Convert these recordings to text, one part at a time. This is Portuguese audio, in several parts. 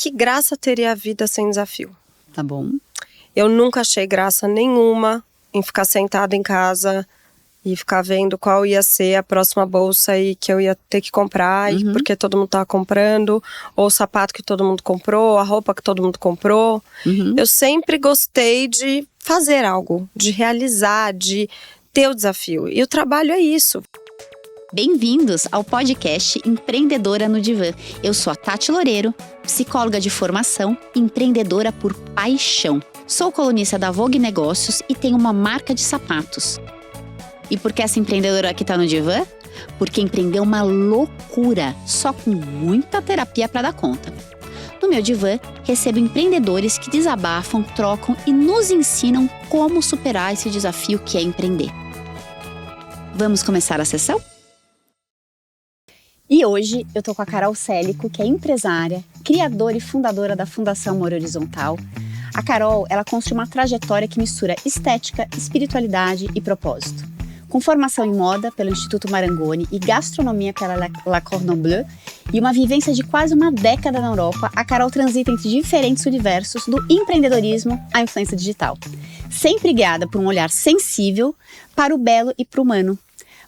que graça teria a vida sem desafio? Tá bom. Eu nunca achei graça nenhuma em ficar sentada em casa e ficar vendo qual ia ser a próxima bolsa e que eu ia ter que comprar, e porque todo mundo tava comprando, ou o sapato que todo mundo comprou, a roupa que todo mundo comprou. Eu sempre gostei de fazer algo, de realizar, de ter o desafio. E o trabalho é isso. Bem-vindos ao podcast Empreendedora no Divã. Eu sou a Tati Loureiro, psicóloga de formação e empreendedora por paixão. Sou colunista da Vogue Negócios e tenho uma marca de sapatos. E por que essa empreendedora aqui tá no Divã? Porque empreender é uma loucura, só com muita terapia para dar conta. No meu Divã, recebo empreendedores que desabafam, trocam e nos ensinam como superar esse desafio que é empreender. Vamos começar a sessão? E hoje eu tô com a Carol Célico, que é empresária, criadora e fundadora da Fundação Amor Horizontal. A Carol, ela construiu uma trajetória que mistura estética, espiritualidade e propósito. Com formação em moda pelo Instituto Marangoni e gastronomia pela La Cordon Bleu e uma vivência de quase uma década na Europa, a Carol transita entre diferentes universos do empreendedorismo à influência digital. Sempre guiada por um olhar sensível para o belo e para o humano,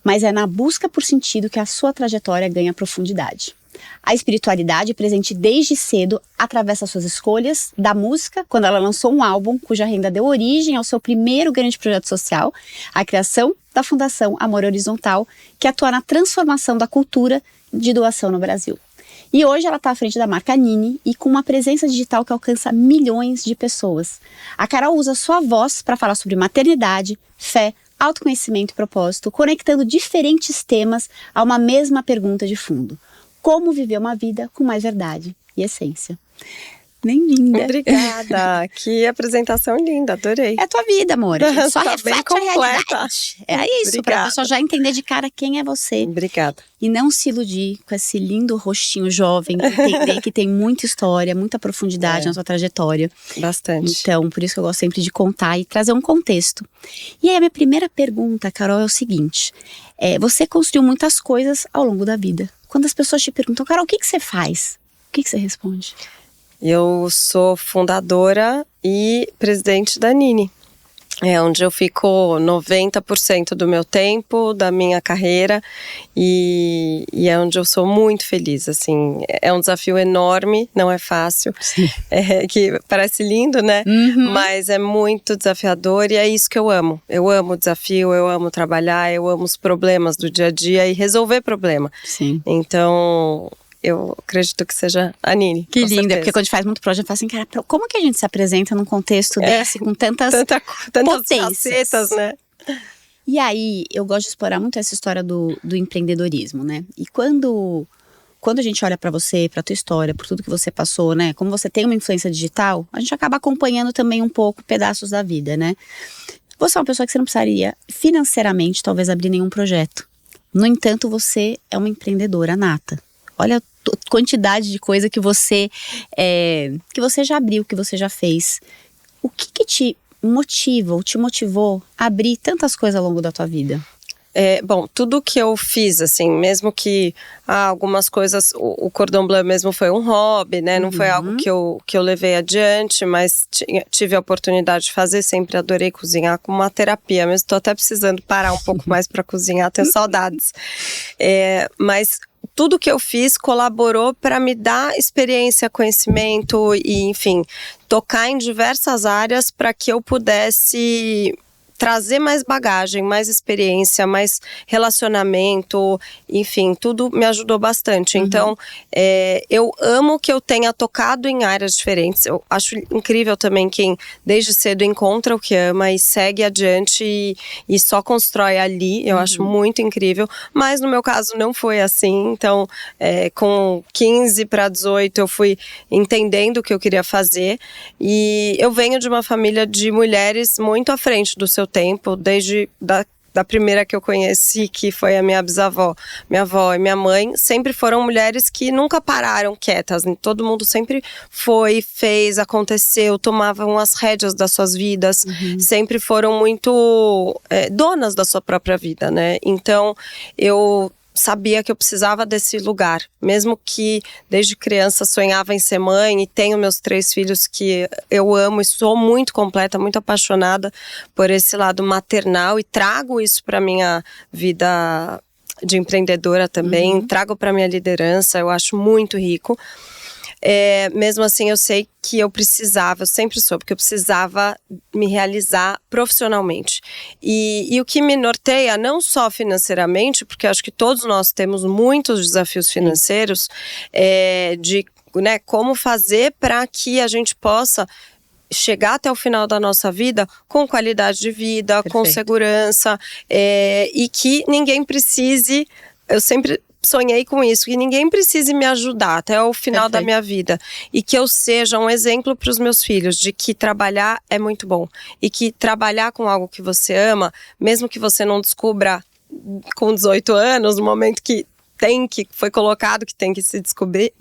mas é na busca por sentido que a sua trajetória ganha profundidade. A espiritualidade, presente desde cedo, atravessa suas escolhas da música, quando ela lançou um álbum cuja renda deu origem ao seu primeiro grande projeto social, a criação da Fundação Amor Horizontal, que atua na transformação da cultura de doação no Brasil. E hoje ela está à frente da marca Nini e com uma presença digital que alcança milhões de pessoas. A Carol usa sua voz para falar sobre maternidade, fé, autoconhecimento e propósito, conectando diferentes temas a uma mesma pergunta de fundo. Como viver uma vida com mais verdade e essência. Bem-vinda. Obrigada. Que apresentação linda, adorei. É a tua vida, amor. Só tá reflete bem a realidade. É isso, para a pessoa já entender de cara quem é você. Obrigada. E não se iludir com esse lindo rostinho jovem, entender que tem muita história, muita profundidade na sua trajetória. Bastante. Então, por isso que eu gosto sempre de contar e trazer um contexto. E aí a minha primeira pergunta, Carol, é o seguinte. Você construiu muitas coisas ao longo da vida. Quando as pessoas te perguntam, Carol, o que você faz? O que você responde? Eu sou fundadora e presidente da Nini. É onde eu fico 90% do meu tempo, da minha carreira, e é onde eu sou muito feliz, assim. É um desafio enorme, não é fácil. Que parece lindo, né? Mas é muito desafiador e é isso que eu amo. Eu amo o desafio, eu amo trabalhar, eu amo os problemas do dia a dia e resolver problema. Sim. Então, eu acredito que seja a Nini. Que linda, porque quando a gente faz muito projeto, eu falo assim, cara, como que a gente se apresenta num contexto desse, com tantas facetas, né? E aí, eu gosto de explorar muito essa história do empreendedorismo, né? E quando a gente olha pra você, pra tua história, por tudo que você passou, né? Como você tem uma influência digital, a gente acaba acompanhando também um pouco pedaços da vida, né? Você é uma pessoa que você não precisaria financeiramente, talvez, abrir nenhum projeto. No entanto, você é uma empreendedora nata. Olha a quantidade de coisa que você já abriu, que você já fez. O que te motiva ou te motivou a abrir tantas coisas ao longo da tua vida? Bom, tudo que eu fiz, assim, mesmo que algumas coisas, o Cordon Bleu mesmo foi um hobby, né? Não foi algo que eu levei adiante, mas tive a oportunidade de fazer, sempre adorei cozinhar como uma terapia, mesmo estou até precisando parar um pouco mais para cozinhar, tenho saudades. Mas tudo que eu fiz colaborou para me dar experiência, conhecimento e, enfim, tocar em diversas áreas para que eu pudesse trazer mais bagagem, mais experiência, mais relacionamento, enfim, tudo me ajudou bastante. Então, eu amo que eu tenha tocado em áreas diferentes. Eu acho incrível também quem desde cedo encontra o que ama e segue adiante e só constrói ali. Eu acho muito incrível. Mas no meu caso não foi assim. Então, com 15 para 18 eu fui entendendo o que eu queria fazer. E eu venho de uma família de mulheres muito à frente do seu tempo, desde da primeira que eu conheci, que foi a minha bisavó, minha avó e minha mãe, sempre foram mulheres que nunca pararam quietas, né? Todo mundo sempre foi, fez, aconteceu, tomavam as rédeas das suas vidas, sempre foram muito donas da sua própria vida, né? Então, eu sabia que eu precisava desse lugar. Mesmo que desde criança sonhava em ser mãe e tenho meus 3 filhos que eu amo e sou muito completa, muito apaixonada por esse lado maternal e trago isso para minha vida de empreendedora também, trago para minha liderança, eu acho muito rico. Mesmo assim eu sei que eu sempre soube que eu precisava me realizar profissionalmente e o que me norteia não só financeiramente, porque eu acho que todos nós temos muitos desafios financeiros, de, né, como fazer para que a gente possa chegar até o final da nossa vida com qualidade de vida, com segurança, e que ninguém precise, eu sempre sonhei com isso, que ninguém precise me ajudar até o final da minha vida. E que eu seja um exemplo para os meus filhos de que trabalhar é muito bom. E que trabalhar com algo que você ama, mesmo que você não descubra com 18 anos, no momento que foi colocado que tem que se descobrir,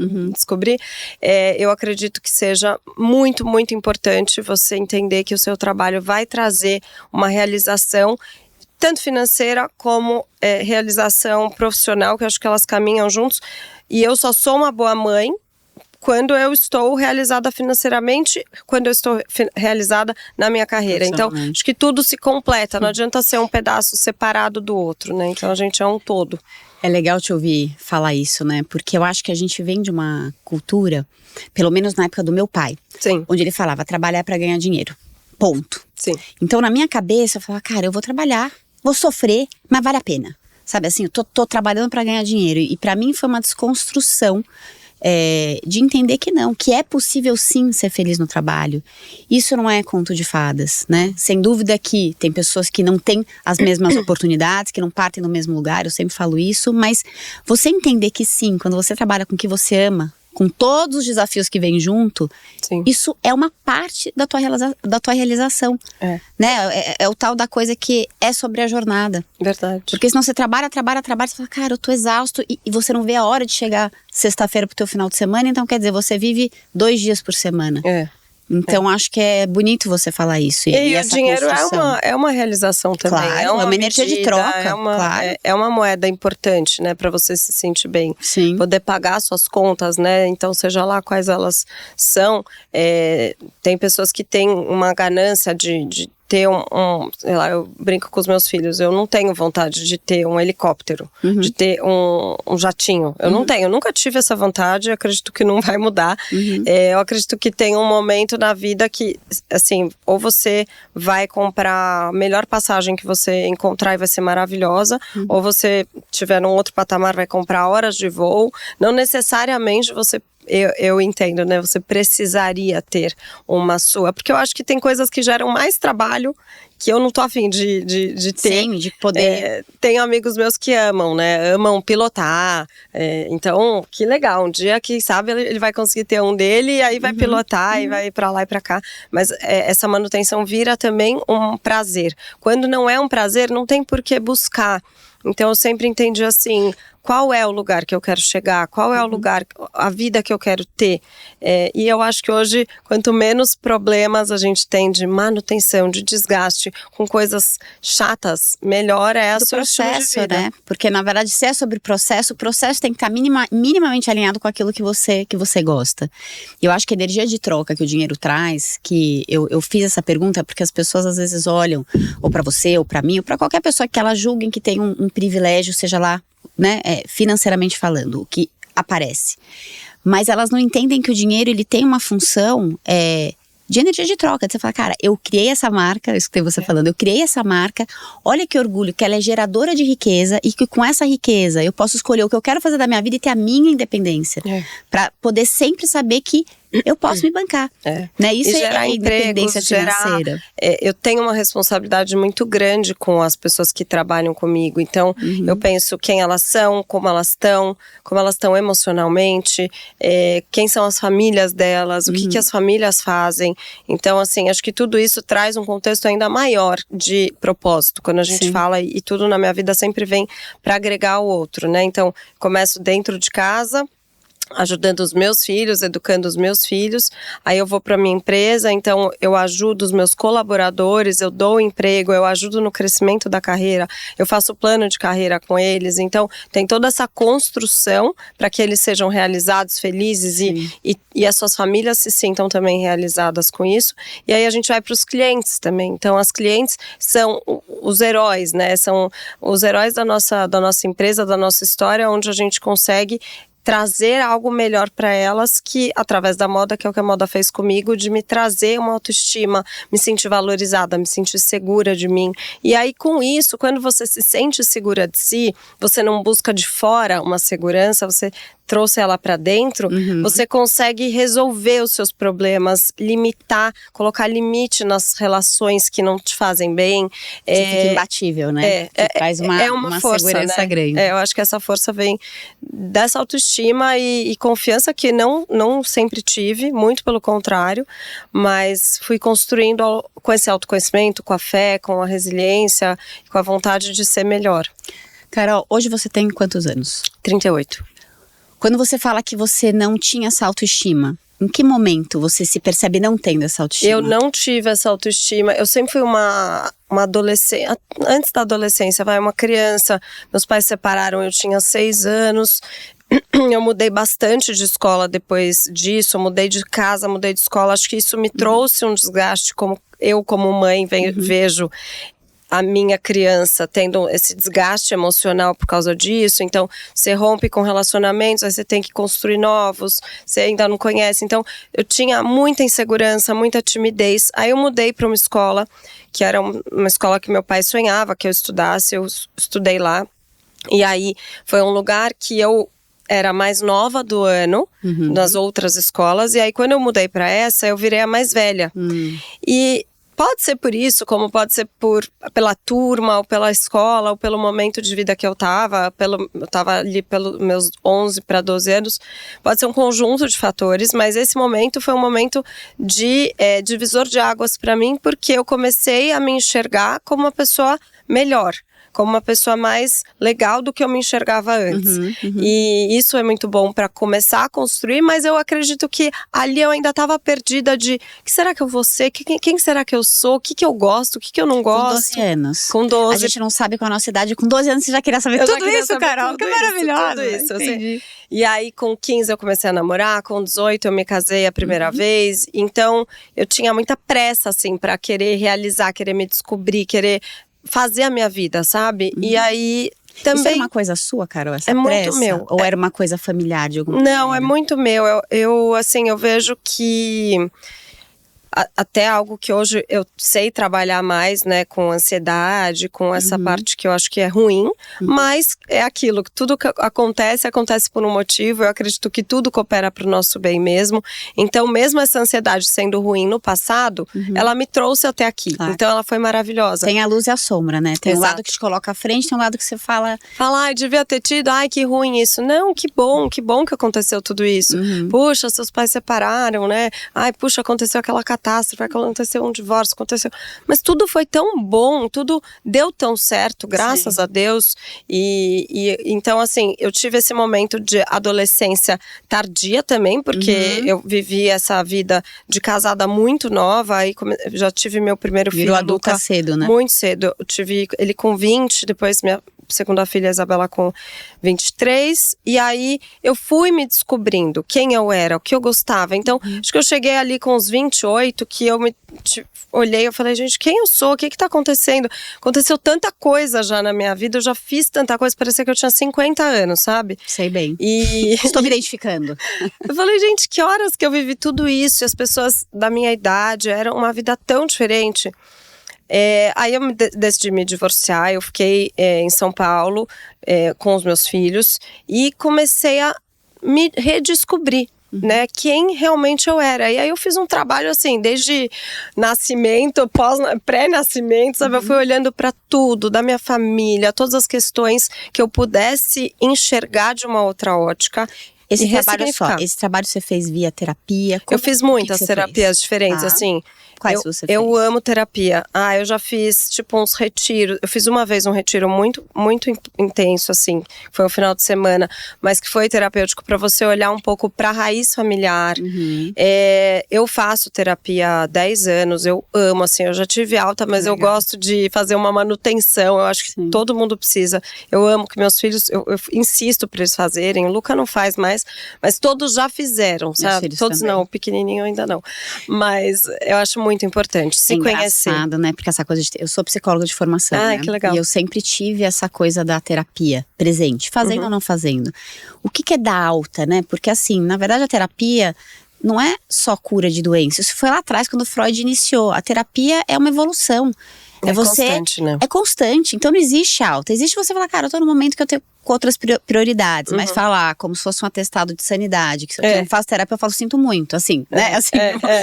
eu acredito que seja muito, muito importante você entender que o seu trabalho vai trazer uma realização tanto financeira como realização profissional, que eu acho que elas caminham juntos. E eu só sou uma boa mãe quando eu estou realizada financeiramente, quando eu estou realizada na minha carreira. Então, acho que tudo se completa, não adianta ser um pedaço separado do outro, né? Então, a gente é um todo. É legal te ouvir falar isso, né? Porque eu acho que a gente vem de uma cultura, pelo menos na época do meu pai, onde ele falava, trabalhar para ganhar dinheiro. Ponto. Sim. Então, na minha cabeça, eu falava, cara, eu vou trabalhar, vou sofrer, mas vale a pena. Sabe assim, eu tô trabalhando para ganhar dinheiro. E para mim foi uma desconstrução de entender que não, que é possível sim ser feliz no trabalho. Isso não é conto de fadas, né? Sem dúvida que tem pessoas que não têm as mesmas oportunidades, que não partem no mesmo lugar, eu sempre falo isso, mas você entender que sim, quando você trabalha com o que você ama, com todos os desafios que vêm junto, isso é uma parte da tua realização. Né? É o tal da coisa que é sobre a jornada. Verdade. Porque senão você trabalha, você fala, cara, eu tô exausto, e você não vê a hora de chegar sexta-feira pro teu final de semana, então quer dizer, você vive 2 dias por semana. Então acho que é bonito você falar isso. E o dinheiro é uma realização também. Claro, é uma energia de troca. É uma moeda importante, né, para você se sentir bem. Sim. Poder pagar suas contas, né? Então, seja lá quais elas são. Tem pessoas que têm uma ganância de ter sei lá, eu brinco com os meus filhos, eu não tenho vontade de ter um helicóptero, de ter um jatinho. Eu não tenho, eu nunca tive essa vontade, acredito que não vai mudar. Eu acredito que tem um momento na vida que, assim, ou você vai comprar a melhor passagem que você encontrar e vai ser maravilhosa, ou você tiver num outro patamar, vai comprar horas de voo. Não necessariamente você... Eu entendo, né? Você precisaria ter uma sua. Porque eu acho que tem coisas que geram mais trabalho que eu não tô afim de ter. Sim, de poder. Tenho amigos meus que amam, né? Amam pilotar. Então, que legal. Um dia, quem sabe, ele vai conseguir ter um dele e aí vai pilotar e vai pra lá e pra cá. Mas essa manutenção vira também um prazer. Quando não é um prazer, não tem por que buscar. Então, eu sempre entendi assim... Qual é o lugar que eu quero chegar? Qual é o lugar, a vida que eu quero ter? E eu acho que hoje, quanto menos problemas a gente tem de manutenção, de desgaste, com coisas chatas, melhor é o seu estilo de vida. Né? Porque, na verdade, se é sobre o processo tem que estar minimamente alinhado com aquilo que você gosta. E eu acho que a energia de troca que o dinheiro traz, que eu fiz essa pergunta porque as pessoas às vezes olham, ou para você, ou para mim, ou para qualquer pessoa que elas julguem que tem um privilégio, seja lá, né, financeiramente falando, o que aparece. Mas elas não entendem que o dinheiro, ele tem uma função de energia de troca. Você fala, cara, eu criei essa marca, eu escutei você falando, eu criei essa marca, olha que orgulho, que ela é geradora de riqueza e que com essa riqueza eu posso escolher o que eu quero fazer da minha vida e ter a minha independência. Pra poder sempre saber que eu posso me bancar. Né? Isso é a independência financeira. Eu tenho uma responsabilidade muito grande com as pessoas que trabalham comigo. Então, eu penso quem elas são, como elas estão emocionalmente, quem são as famílias delas, o que as famílias fazem. Então, assim, acho que tudo isso traz um contexto ainda maior de propósito. Quando a gente fala, e tudo na minha vida sempre vem para agregar o outro, né? Então, começo dentro de casa, ajudando os meus filhos, educando os meus filhos. Aí eu vou para minha empresa, então eu ajudo os meus colaboradores, eu dou emprego, eu ajudo no crescimento da carreira, eu faço plano de carreira com eles. Então tem toda essa construção para que eles sejam realizados, felizes e as suas famílias se sintam também realizadas com isso. E aí a gente vai para os clientes também. Então as clientes são os heróis, né? São os heróis da nossa empresa, da nossa história, onde a gente consegue trazer algo melhor para elas, que através da moda, que é o que a moda fez comigo, de me trazer uma autoestima, me sentir valorizada, me sentir segura de mim. E aí com isso, quando você se sente segura de si, você não busca de fora uma segurança, você trouxe ela para dentro, você consegue resolver os seus problemas, limitar, colocar limite nas relações que não te fazem bem. Você fica imbatível, né? Traz uma força, segurança, né? Grande. Eu acho que essa força vem dessa autoestima e confiança que não sempre tive, muito pelo contrário, mas fui construindo com esse autoconhecimento, com a fé, com a resiliência, com a vontade de ser melhor. Carol, hoje você tem quantos anos? 38. Quando você fala que você não tinha essa autoestima, em que momento você se percebe não tendo essa autoestima? Eu não tive essa autoestima. Eu sempre fui uma adolescente. Antes da adolescência, uma criança. Meus pais se separaram, eu tinha 6 anos. Eu mudei bastante de escola depois disso. Eu mudei de casa, mudei de escola. Acho que isso me trouxe um desgaste, como mãe vejo a minha criança tendo esse desgaste emocional por causa disso. Então você rompe com relacionamentos, aí você tem que construir novos, você ainda não conhece. Então eu tinha muita insegurança, muita timidez. Aí eu mudei para uma escola que era uma escola que meu pai sonhava que eu estudasse. Eu estudei lá, e aí foi um lugar que eu era a mais nova do ano, nas outras escolas. E aí quando eu mudei para essa, eu virei a mais velha. E pode ser por isso, como pode ser pela turma, ou pela escola, ou pelo momento de vida que eu tava. Eu tava ali pelos meus 11 para 12 anos. Pode ser um conjunto de fatores, mas esse momento foi um momento de divisor de águas para mim, porque eu comecei a me enxergar como uma pessoa melhor, como uma pessoa mais legal do que eu me enxergava antes. E isso é muito bom para começar a construir, mas eu acredito que ali eu ainda estava perdida de o que será que eu vou ser, quem será que eu sou, o que eu gosto, o que eu não gosto. Com 12 anos. Com 12. A gente não sabe qual a nossa idade, com 12 anos você já queria saber tudo isso, Carol, que maravilhosa. Tudo isso, entendi. E aí com 15 eu comecei a namorar, com 18 eu me casei a primeira vez, então eu tinha muita pressa assim para querer realizar, querer me descobrir, querer fazer a minha vida, sabe? E aí também... Isso era uma coisa sua, Carol, essa pressa? Muito meu. Ou era uma coisa familiar de alguma Não, maneira? é muito meu. Eu vejo que até algo que hoje eu sei trabalhar mais, né, com ansiedade, com essa parte que eu acho que é ruim, mas é aquilo, que tudo que acontece por um motivo. Eu acredito que tudo coopera para o nosso bem mesmo. Então, mesmo essa ansiedade sendo ruim no passado, ela me trouxe até aqui. Claro. Então, ela foi maravilhosa. Tem a luz e a sombra, né? Tem um Exato. lado que te coloca à frente, tem um lado que você fala... Devia ter tido, que ruim isso. Não, que bom que aconteceu tudo isso. Puxa, seus pais separaram, né? Puxa, aconteceu aquela catástrofe, aconteceu um divórcio, aconteceu... Mas tudo foi tão bom, tudo deu tão certo, graças a Deus. E então, assim, eu tive esse momento de adolescência tardia também, porque eu vivi essa vida de casada muito nova, aí já tive meu primeiro filho. Virou adulta cedo, né? Muito cedo. Eu tive ele com 20, depois minha segunda filha, Isabela, com 23. E aí eu fui me descobrindo quem eu era, o que eu gostava. Então, acho que eu cheguei ali com uns 28, que eu olhei e falei, gente, quem eu sou? O que tá acontecendo? Aconteceu tanta coisa já na minha vida, eu já fiz tanta coisa, parecia que eu tinha 50 anos, sabe? Sei bem. E estou me identificando. Eu falei, gente, que horas que eu vivi tudo isso? E as pessoas da minha idade, era uma vida tão diferente. Aí eu decidi me divorciar, eu fiquei em São Paulo com os meus filhos e comecei a me redescobrir, né, quem realmente eu era. E aí eu fiz um trabalho assim, desde nascimento, pré-nascimento, sabe? Eu fui olhando para tudo, da minha família, todas as questões que eu pudesse enxergar de uma outra ótica. Esse trabalho você fez via terapia? Eu fiz muitas terapias diferentes, assim. Quais você fez? Eu amo terapia. Eu já fiz, tipo, uns retiros. Eu fiz uma vez um retiro muito, muito intenso, assim. Foi um final de semana. Mas que foi terapêutico pra você olhar um pouco pra raiz familiar. Eu faço terapia há 10 anos. Eu amo, assim. Eu já tive alta, mas eu gosto de fazer uma manutenção. Eu acho que todo mundo precisa. Eu amo que meus filhos... Eu insisto pra eles fazerem. O Luca não faz mais. Mas todos já fizeram, sabe? Todos também. Não. O pequenininho ainda não. Mas eu acho muito importante se conhecer. Engraçado, né? Porque essa coisa de... Eu sou psicóloga de formação, né? Que legal. E eu sempre tive essa coisa da terapia presente, fazendo ou não fazendo. O que é dar alta, né? Porque assim, na verdade a terapia não é só cura de doença. Isso foi lá atrás, quando Freud iniciou. A terapia é uma evolução. É constante, né? É constante, então não existe alta. Existe você falar, cara, eu tô no momento que eu tenho com outras prioridades, mas falar como se fosse um atestado de sanidade, que se eu não faço terapia, eu falo, sinto muito, assim, né? Assim,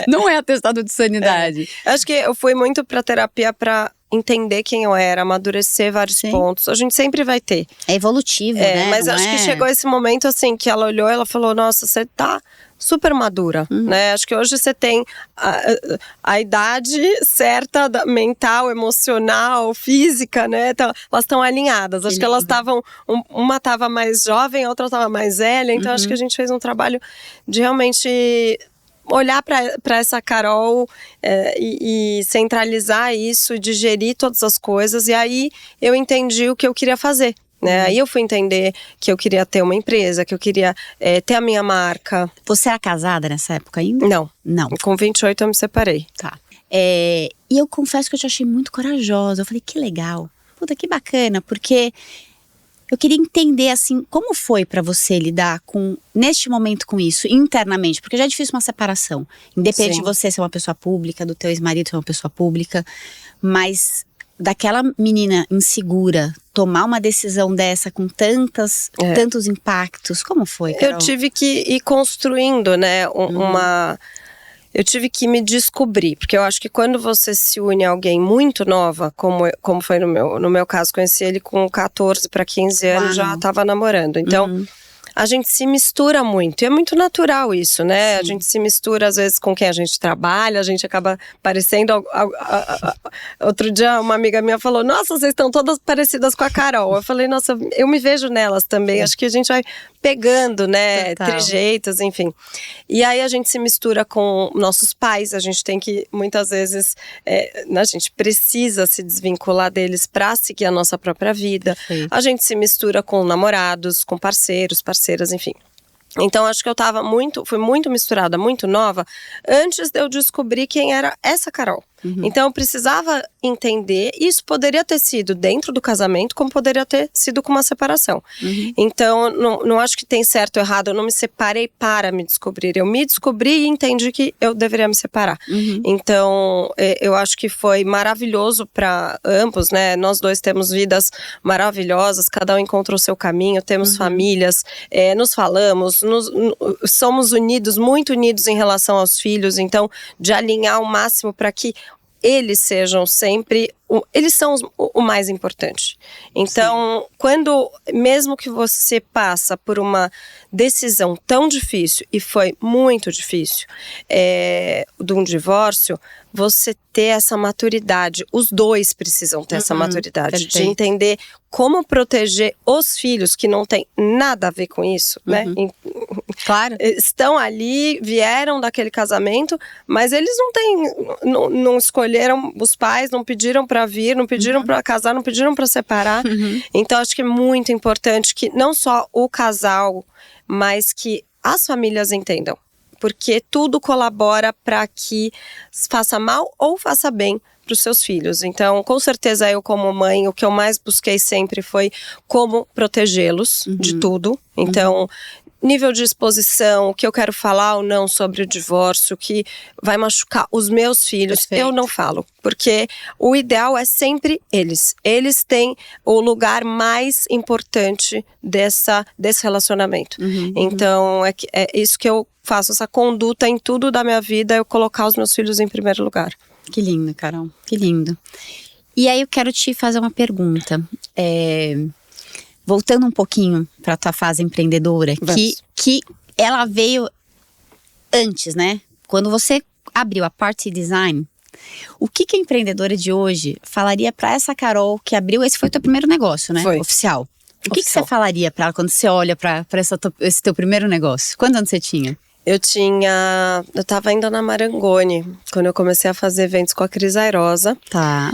não é atestado de sanidade. Acho que eu fui muito pra terapia pra entender quem eu era, amadurecer vários pontos. A gente sempre vai ter. É evolutivo, né? Mas acho que chegou esse momento, assim, que ela olhou e ela falou, nossa, você tá super madura, né? Acho que hoje você tem a idade certa, mental, emocional, física, né? Então, elas estão alinhadas. Acho que elas estavam... Uma estava mais jovem, a outra estava mais velha. Então, acho que a gente fez um trabalho de realmente... olhar para essa Carol e centralizar isso, digerir todas as coisas. E aí, eu entendi o que eu queria fazer. Aí eu fui entender que eu queria ter uma empresa, que eu queria ter a minha marca. Você era casada nessa época ainda? Não. Com 28 eu me separei. Tá. E eu confesso que eu te achei muito corajosa. Eu falei, que legal. Puta, que bacana. Porque eu queria entender, assim, como foi pra você lidar neste momento com isso, internamente. Porque já é difícil uma separação. Independente de você ser uma pessoa pública, do teu ex-marido ser uma pessoa pública. Mas... daquela menina insegura tomar uma decisão dessa com tantos impactos, como foi, Carol? Eu tive que ir construindo, né, eu tive que me descobrir, porque eu acho que quando você se une a alguém muito nova, como foi no meu caso, conheci ele com 14 para 15 anos, já estava namorando, então... A gente se mistura muito, e é muito natural isso, né? A gente se mistura às vezes com quem a gente trabalha, a gente acaba parecendo... Outro dia uma amiga minha falou, nossa, vocês estão todas parecidas com a Carol. Eu falei, nossa, eu me vejo nelas também, acho que a gente vai pegando, né? Trejeitos, enfim. E aí a gente se mistura com nossos pais, a gente tem que, muitas vezes, a gente precisa se desvincular deles para seguir a nossa própria vida. A gente se mistura com namorados, com parceiras, enfim. Então acho que eu fui muito misturada, muito nova, antes de eu descobrir quem era essa Carol. Então eu precisava entender, isso poderia ter sido dentro do casamento, como poderia ter sido com uma separação. Então não acho que tem certo ou errado, eu não me separei para me descobrir, eu me descobri e entendi que eu deveria me separar. Então eu acho que foi maravilhoso para ambos, né? Nós dois temos vidas maravilhosas, cada um encontrou o seu caminho, temos famílias, nos falamos, somos unidos, muito unidos em relação aos filhos, então de alinhar ao máximo para que eles sejam sempre, eles são o mais importante. Então, mesmo que você passa por uma decisão tão difícil, e foi muito difícil, de um divórcio, você ter essa maturidade, os dois precisam ter essa maturidade, de entender como proteger os filhos, que não tem nada a ver com isso, né? Claro. Estão ali, vieram daquele casamento, mas eles não escolheram, os pais não pediram para vir, não pediram para casar, não pediram para separar. Então acho que é muito importante que não só o casal, mas que as famílias entendam. Porque tudo colabora para que faça mal ou faça bem para os seus filhos. Então, com certeza, eu como mãe, o que eu mais busquei sempre foi como protegê-los de tudo. Então, nível de exposição, o que eu quero falar ou não sobre o divórcio, que vai machucar os meus filhos, eu não falo. Porque o ideal é sempre eles. Eles têm o lugar mais importante desse relacionamento. Então, é isso que eu faço, essa conduta em tudo da minha vida, eu colocar os meus filhos em primeiro lugar. Que lindo, Carol, que lindo. E aí eu quero te fazer uma pergunta. Voltando um pouquinho para tua fase empreendedora, que ela veio antes, né? Quando você abriu a Party Design, o que a empreendedora de hoje falaria pra essa Carol que abriu, esse foi o teu primeiro negócio, né? Foi. Oficial. O que você falaria pra ela quando você olha pra esse teu primeiro negócio? Quantos anos você tinha? Eu tava ainda na Marangoni, quando eu comecei a fazer eventos com a Cris Airosa. Tá.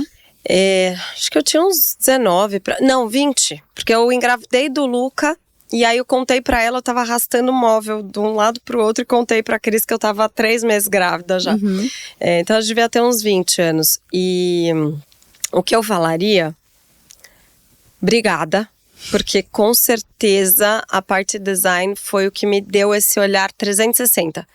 Acho que eu tinha uns 19, não, 20. Porque eu engravidei do Luca, e aí eu contei pra ela, eu tava arrastando o móvel de um lado pro outro, e contei pra Cris que eu tava há 3 meses grávida já. Então eu devia ter uns 20 anos. E o que eu falaria? Obrigada. Porque com certeza a parte design foi o que me deu esse olhar 360.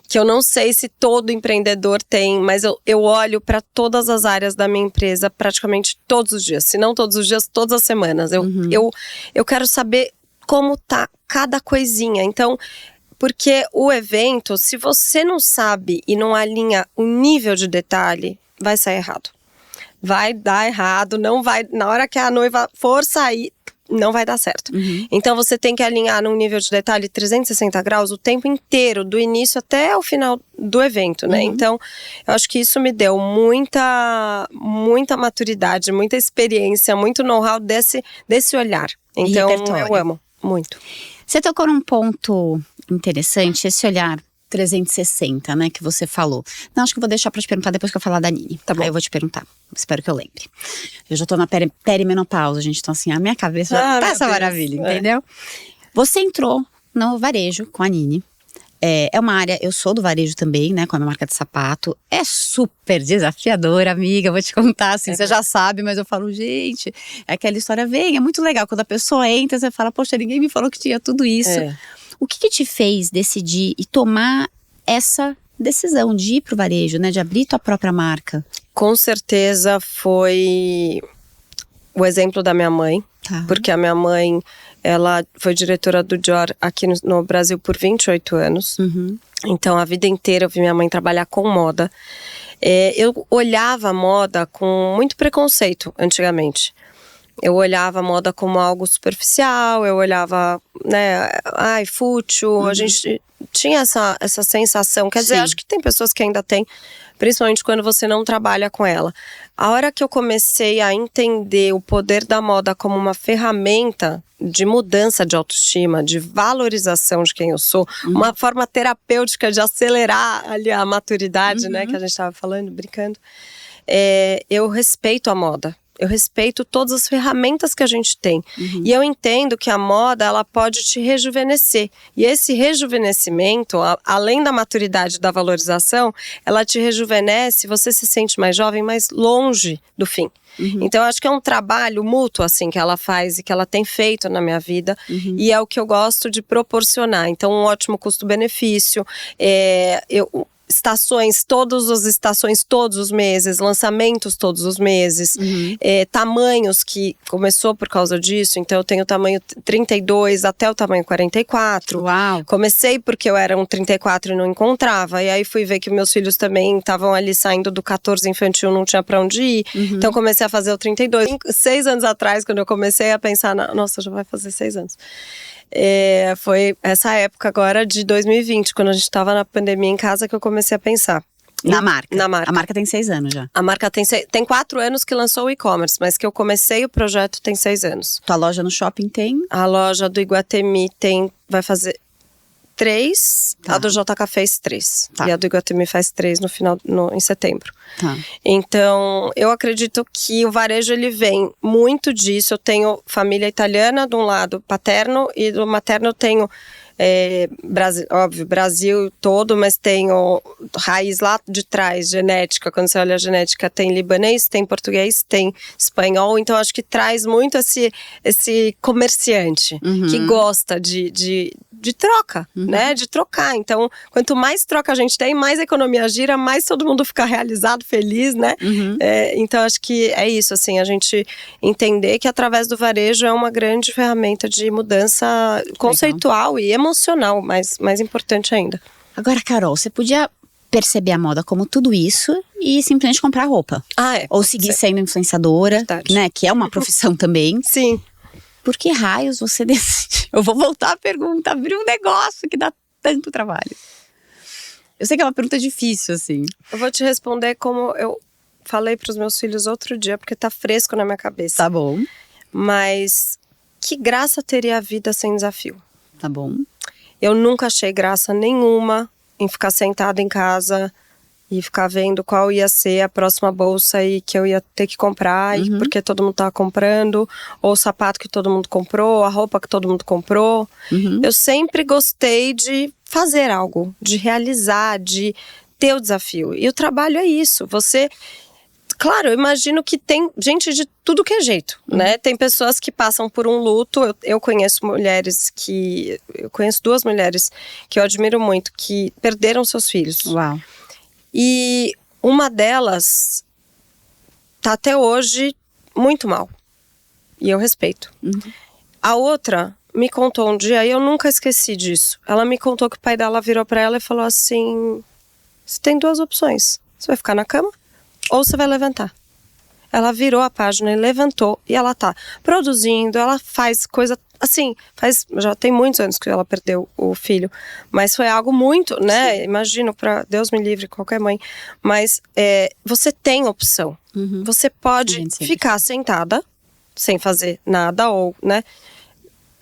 Que eu não sei se todo empreendedor tem, mas eu olho para todas as áreas da minha empresa praticamente todos os dias. Se não todos os dias, todas as semanas. Eu quero saber como tá cada coisinha. Então, porque o evento, se você não sabe e não alinha o nível de detalhe, vai sair errado. Vai dar errado, não vai. Na hora que a noiva for sair, não vai dar certo. Então você tem que alinhar num nível de detalhe 360 graus o tempo inteiro, do início até o final do evento, né? Então, eu acho que isso me deu muita maturidade, muita experiência, muito know-how desse olhar. Então, eu amo muito. Você tocou num ponto interessante, esse olhar 360, né, que você falou. Não, acho que eu vou deixar pra te perguntar depois que eu falar da Nini. Tá bom. Aí eu vou te perguntar. Espero que eu lembre. Eu já tô na perimenopausa, gente. Então, assim, a minha cabeça já tá essa maravilha, entendeu? Você entrou no varejo com a Nini. É uma área, eu sou do varejo também, né, com a minha marca de sapato. É super desafiadora, amiga, vou te contar, assim, você já sabe, mas eu falo, gente, é aquela história, é muito legal. Quando a pessoa entra, você fala, poxa, ninguém me falou que tinha tudo isso. O que te fez decidir e tomar essa decisão de ir pro varejo, né? De abrir tua própria marca? Com certeza foi o exemplo da minha mãe. Tá. Porque a minha mãe, ela foi diretora do Dior aqui no Brasil por 28 anos. Então, a vida inteira eu vi minha mãe trabalhar com moda. Eu olhava a moda com muito preconceito antigamente. Eu olhava a moda como algo superficial, eu olhava, né, fútil, a gente tinha essa sensação, quer dizer, acho que tem pessoas que ainda têm, principalmente quando você não trabalha com ela. A hora que eu comecei a entender o poder da moda como uma ferramenta de mudança de autoestima, de valorização de quem eu sou, uma forma terapêutica de acelerar ali a maturidade, né, que a gente estava falando, brincando, eu respeito a moda. Eu respeito todas as ferramentas que a gente tem. E eu entendo que a moda, ela pode te rejuvenescer. E esse rejuvenescimento, além da maturidade e da valorização, ela te rejuvenesce, você se sente mais jovem, mais longe do fim. Então, eu acho que é um trabalho mútuo, assim, que ela faz e que ela tem feito na minha vida. E é o que eu gosto de proporcionar. Então, um ótimo custo-benefício. Estações, todas as estações, todos os meses, lançamentos todos os meses, tamanhos que começou por causa disso, então eu tenho o tamanho 32 até o tamanho 44. Uau! Comecei porque eu era um 34 e não encontrava, e aí fui ver que meus filhos também estavam ali saindo do 14 infantil, não tinha pra onde ir, então comecei a fazer o 32. 6 anos atrás, quando eu comecei a pensar, nossa, já vai fazer 6 anos. Foi essa época agora de 2020, quando a gente tava na pandemia em casa, que eu comecei a pensar. Na marca? Na marca. A marca tem 6 anos já. A marca tem 4 anos que lançou o e-commerce, mas que eu comecei o projeto tem 6 anos. Tua loja no shopping tem? A loja do Iguatemi vai fazer 3, a do JK fez 3. E a do Iguatemi faz 3 em setembro. Então, eu acredito que o varejo, ele vem muito disso. Eu tenho família italiana de um lado paterno, e do materno eu tenho Brasil todo, mas tenho raiz lá de trás, genética. Quando você olha a genética, tem libanês, tem português, tem espanhol. Então, acho que traz muito esse comerciante que gosta de troca, né? De trocar. Então, quanto mais troca a gente tem, mais a economia gira, mais todo mundo fica realizado, feliz, né? Então, acho que é isso, assim, a gente entender que através do varejo é uma grande ferramenta de mudança conceitual e emocional, mais importante ainda. Agora, Carol, você podia perceber a moda como tudo isso e simplesmente comprar roupa. Ou seguir sendo influenciadora, né? Que é uma profissão também. Sim. Por que raios você decide? Eu vou voltar à pergunta, abrir um negócio que dá tanto trabalho. Eu sei que é uma pergunta difícil, assim. Eu vou te responder como eu falei para os meus filhos outro dia, porque tá fresco na minha cabeça. Tá bom. Mas que graça teria a vida sem desafio? Tá bom. Eu nunca achei graça nenhuma em ficar sentada em casa e ficar vendo qual ia ser a próxima bolsa e que eu ia ter que comprar, e porque todo mundo tava comprando, ou o sapato que todo mundo comprou, a roupa que todo mundo comprou. Eu sempre gostei de fazer algo, de realizar, de ter o desafio. E o trabalho é isso. Claro, eu imagino que tem gente de tudo que é jeito, né? Tem pessoas que passam por um luto. Eu conheço Eu conheço 2 mulheres que eu admiro muito, que perderam seus filhos. Uau. E uma delas tá até hoje muito mal. E eu respeito. A outra me contou um dia, e eu nunca esqueci disso. Ela me contou que o pai dela virou pra ela e falou assim: você tem 2 opções. Você vai ficar na cama ou você vai levantar. Ela virou a página e levantou, e ela tá produzindo, ela faz coisa assim, já tem muitos anos que ela perdeu o filho, mas foi algo muito, né, sim, imagino, para Deus me livre, qualquer mãe, mas você tem opção, você pode ficar sentada, sem fazer nada, ou, né,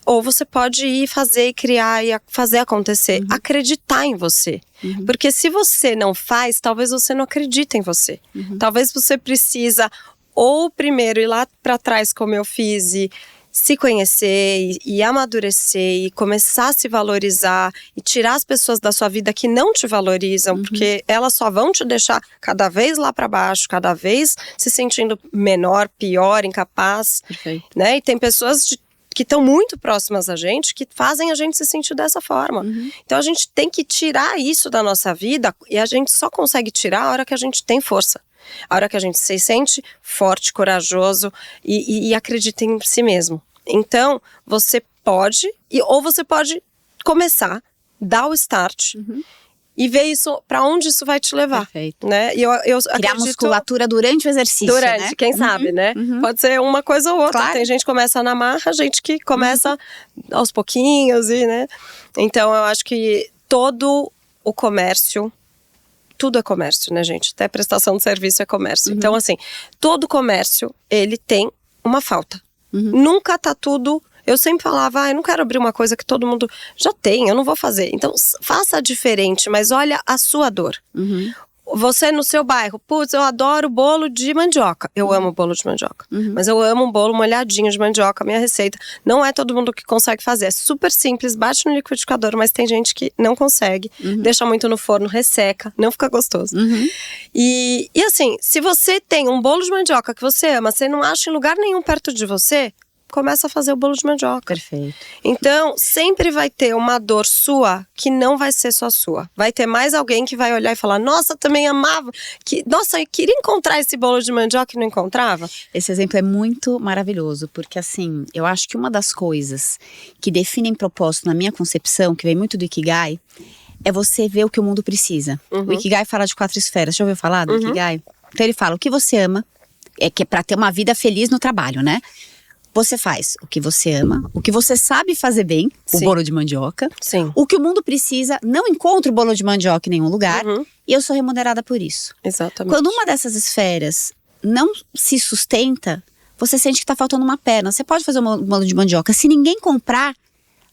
ou você pode ir fazer e criar e fazer acontecer, acreditar em você. Porque se você não faz, talvez você não acredite em você. Talvez você precisa ou primeiro ir lá para trás, como eu fiz, e se conhecer e amadurecer e começar a se valorizar e tirar as pessoas da sua vida que não te valorizam, porque elas só vão te deixar cada vez lá para baixo, cada vez se sentindo menor, pior, incapaz. Perfeito. Né? E tem pessoas que estão muito próximas a gente, que fazem a gente se sentir dessa forma. Então a gente tem que tirar isso da nossa vida, e a gente só consegue tirar a hora que a gente tem força. A hora que a gente se sente forte, corajoso e acredita em si mesmo. Então, você pode, ou você pode começar, dar o start e ver isso, para onde isso vai te levar. Perfeito. Né? E eu criar musculatura durante o exercício, né? Quem sabe, né? Pode ser uma coisa ou outra. Claro. Tem gente que começa na marra, gente que começa aos pouquinhos, né? Então, eu acho que todo o comércio, tudo é comércio, né, gente? Até prestação de serviço é comércio. Então, assim, todo comércio, ele tem uma falta. Nunca tá tudo... Eu sempre falava, eu não quero abrir uma coisa que todo mundo já tem, eu não vou fazer. Então, faça diferente, mas olha a sua dor. Você no seu bairro, putz, eu adoro bolo de mandioca. Eu amo bolo de mandioca. Mas eu amo um bolo molhadinho de mandioca, minha receita. Não é todo mundo que consegue fazer. É super simples, bate no liquidificador, mas tem gente que não consegue. Deixa muito no forno, resseca, não fica gostoso. E assim, se você tem um bolo de mandioca que você ama, você não acha em lugar nenhum perto de você, começa a fazer o bolo de mandioca. Perfeito. Então, sempre vai ter uma dor sua que não vai ser só sua. Vai ter mais alguém que vai olhar e falar, nossa, também amava. Nossa, eu queria encontrar esse bolo de mandioca e não encontrava. Esse exemplo é muito maravilhoso, porque assim, eu acho que uma das coisas que definem propósito na minha concepção, que vem muito do Ikigai, é você ver o que o mundo precisa. O Ikigai fala de 4 esferas. Já ouviu falar do Ikigai? Então ele fala, o que você ama, que é pra ter uma vida feliz no trabalho, né? Você faz o que você ama, o que você sabe fazer bem, o bolo de mandioca. Sim. O que o mundo precisa, não encontra o bolo de mandioca em nenhum lugar, e eu sou remunerada por isso. Exatamente. Quando uma dessas esferas não se sustenta, você sente que tá faltando uma perna. Você pode fazer um bolo de mandioca. Se ninguém comprar,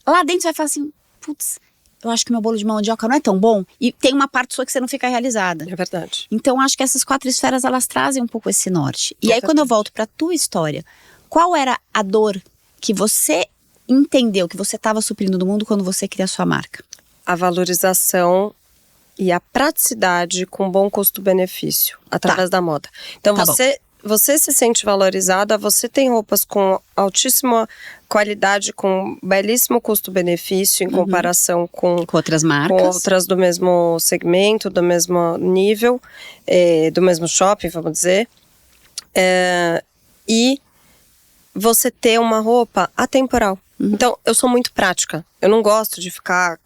lá dentro você vai falar assim, putz, eu acho que meu bolo de mandioca não é tão bom. E tem uma parte sua que você não fica realizada. É verdade. Então, acho que essas 4 esferas, elas trazem um pouco esse norte. E aí, quando eu volto pra tua história, qual era a dor que você entendeu que você estava suprindo no mundo quando você cria a sua marca? A valorização e a praticidade com bom custo-benefício através da moda. Então você se sente valorizada, você tem roupas com altíssima qualidade, com belíssimo custo-benefício em comparação com outras marcas. Com outras do mesmo segmento, do mesmo nível, do mesmo shopping, vamos dizer. E você ter uma roupa atemporal. Então, eu sou muito prática. Eu não gosto de ficar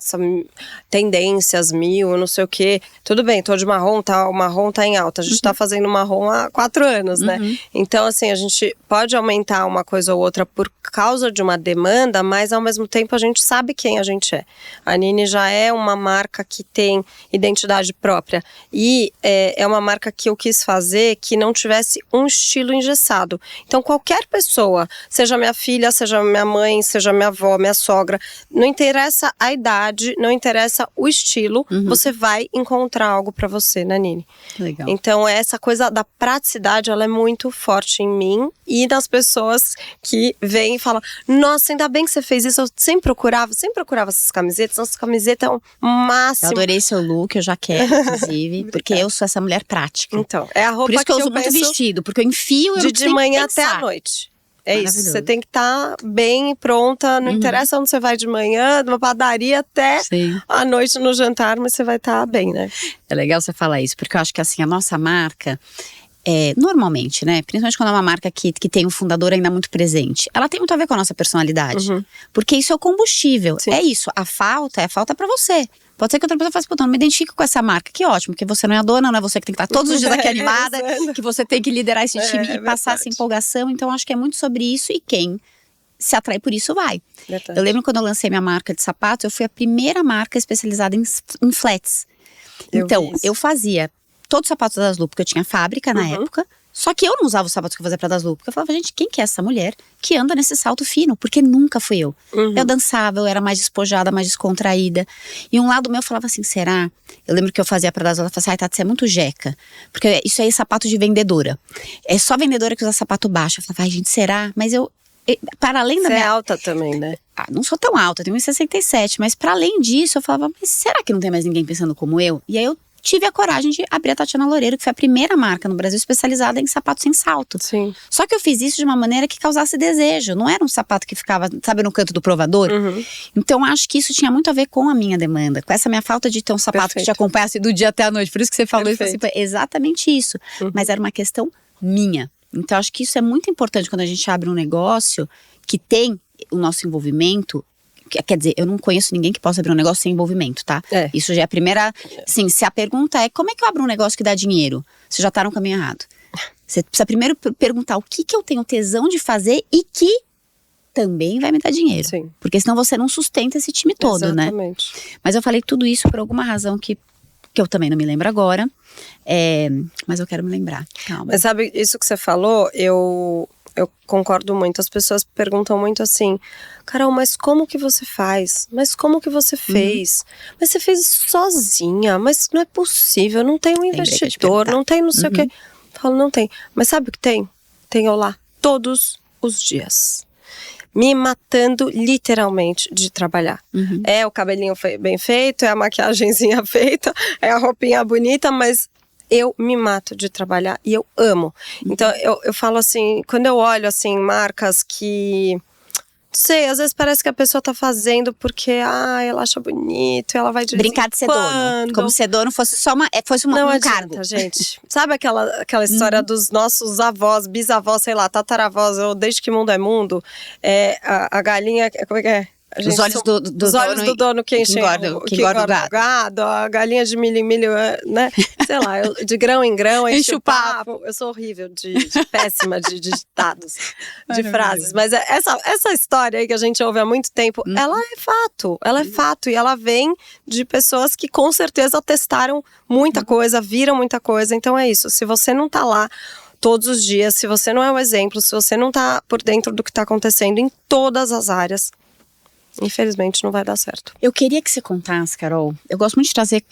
tendências mil, não sei o quê. Tudo bem, tô de marrom, o marrom tá em alta. A gente tá fazendo marrom há 4 anos, né? Então, assim, a gente pode aumentar uma coisa ou outra por causa de uma demanda, mas ao mesmo tempo a gente sabe quem a gente é. A Nini já é uma marca que tem identidade própria. E é uma marca que eu quis fazer que não tivesse um estilo engessado. Então, qualquer pessoa, seja minha filha, seja minha mãe, seja minha avó, minha sogra, não interessa a idade, não interessa o estilo, você vai encontrar algo pra você, né, Nini? Legal. Então, essa coisa da praticidade, ela é muito forte em mim e nas pessoas que vêm e falam, nossa, ainda bem que você fez isso, eu sempre procurava essas camisetas, nossa camiseta é o máximo. Eu adorei seu look, eu já quero, inclusive, porque eu sou essa mulher prática. Então, é a roupa Por isso que eu uso muito penso vestido, porque eu enfio, eu de manhã até a noite. É isso, você tem que estar bem pronta, não interessa onde você vai de manhã, de uma padaria até a noite no jantar, mas você vai estar bem, né? É legal você falar isso, porque eu acho que assim, a nossa marca, normalmente, né, principalmente quando é uma marca que tem um fundador ainda muito presente, ela tem muito a ver com a nossa personalidade, porque isso é o combustível, é isso, a falta pra você. Pode ser que outra pessoa faça, não me identifico com essa marca. Que ótimo, porque você não é a dona, não é você que tem que estar todos os dias aqui animada, que você tem que liderar esse time e passar essa empolgação. Então, acho que é muito sobre isso e quem se atrai por isso vai. Eu lembro quando eu lancei minha marca de sapatos, eu fui a primeira marca especializada em flats. Então, eu fazia todos os sapatos da Daslu, porque eu tinha fábrica na época. Só que eu não usava os sapatos que eu fazia pra Daslu, porque eu falava, gente, quem que é essa mulher que anda nesse salto fino? Porque nunca fui eu. Eu dançava, eu era mais despojada, mais descontraída. E um lado meu falava assim, será? Eu lembro que eu fazia pra Daslu, ela falava assim, ai, Tati, você é muito jeca. Porque isso aí é sapato de vendedora. É só vendedora que usa sapato baixo. Eu falava, ai, gente, será? Mas eu para além da Você minha... é alta também, né? Não sou tão alta, eu tenho 1,67, mas para além disso, eu falava, mas será que não tem mais ninguém pensando como eu? E aí eu tive a coragem de abrir a Tatiana Loureiro, que foi a primeira marca no Brasil especializada em sapatos sem salto. Sim. Só que eu fiz isso de uma maneira que causasse desejo. Não era um sapato que ficava, sabe, no canto do provador. Então acho que isso tinha muito a ver com a minha demanda. Com essa minha falta de ter um sapato que te acompanhasse do dia até a noite. Por isso que você falou isso, assim, exatamente isso. Mas era uma questão minha. Então acho que isso é muito importante quando a gente abre um negócio que tem o nosso envolvimento. Quer dizer, eu não conheço ninguém que possa abrir um negócio sem envolvimento, tá? Isso já é a primeira... Sim, se a pergunta é, como é que eu abro um negócio que dá dinheiro? Você já tá no caminho errado. Você precisa primeiro perguntar o que eu tenho tesão de fazer e que também vai me dar dinheiro. Sim. Porque senão você não sustenta esse time todo, Exatamente. né? Mas eu falei tudo isso por alguma razão que eu também não me lembro agora. Mas eu quero me lembrar. Calma. Mas sabe, isso que você falou, eu concordo muito. As pessoas perguntam muito assim, Carol, mas como que você faz? Mas como que você fez? Mas você fez isso sozinha? Mas não é possível, não tem um investidor, não tem não sei o quê. Eu falo, não tem. Mas sabe o que tem? Tem eu lá todos os dias. Me matando literalmente de trabalhar. É o cabelinho bem feito, é a maquiagenzinha feita, é a roupinha bonita, mas eu me mato de trabalhar e eu amo. Então eu falo assim, quando eu olho assim marcas que, não sei, às vezes parece que a pessoa tá fazendo porque ela acha bonito, ela vai de brincar de ser dono. Como se dono fosse só um adianta, cargo. Gente. Sabe aquela história dos nossos avós, bisavós, sei lá, tataravós, desde que mundo é mundo, a galinha, como é que é? Os olhos os olhos do dono que enchem que engorda o gado, a galinha de milho em milho, né? Sei lá, de grão em grão, enche o papo. Eu sou horrível, péssima de ditados, de frases. Mas essa história aí que a gente ouve há muito tempo, ela é fato. E ela vem de pessoas que com certeza testaram muita coisa, viram muita coisa. Então é isso, se você não tá lá todos os dias, se você não é um exemplo, se você não tá por dentro do que tá acontecendo em todas as áreas, infelizmente não vai dar certo. Eu queria que você contasse, Carol, eu gosto muito de trazer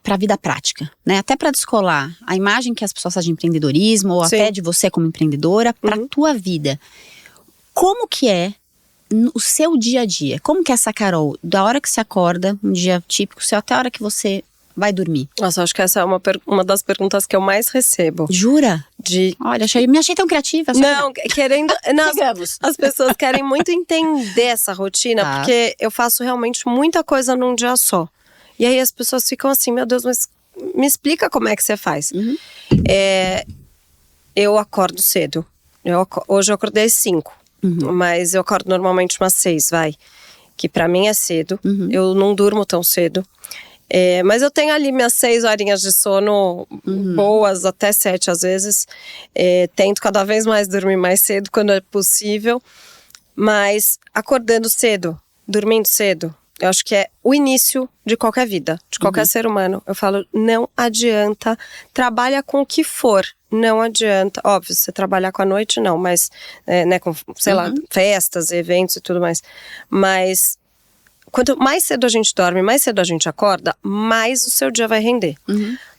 para a vida prática, né? Até para descolar a imagem que as pessoas fazem de empreendedorismo, ou até de você como empreendedora, para a tua vida. Como que é o seu dia a dia? Como que é essa Carol, da hora que você acorda, um dia típico seu, até a hora que você vai dormir? Nossa, acho que essa é uma das perguntas que eu mais recebo. Jura? Olha, me achei tão criativa. Não, querendo... as pessoas querem muito entender essa rotina, porque eu faço realmente muita coisa num dia só. E aí as pessoas ficam assim, meu Deus, mas me explica como é que você faz. Eu acordo cedo. Hoje eu acordei às 5. mas eu acordo normalmente umas 6, vai. Que pra mim é cedo, eu não durmo tão cedo. Mas eu tenho ali minhas 6 horinhas de sono boas, até 7 às vezes. Tento cada vez mais dormir mais cedo quando é possível. Mas acordando cedo, dormindo cedo, eu acho que é o início de qualquer vida, de qualquer ser humano. Eu falo, não adianta, trabalha com o que for. Não adianta, óbvio, você trabalhar com a noite não, mas, né, com, sei lá, festas, eventos e tudo mais. Mas quanto mais cedo a gente dorme, mais cedo a gente acorda, mais o seu dia vai render.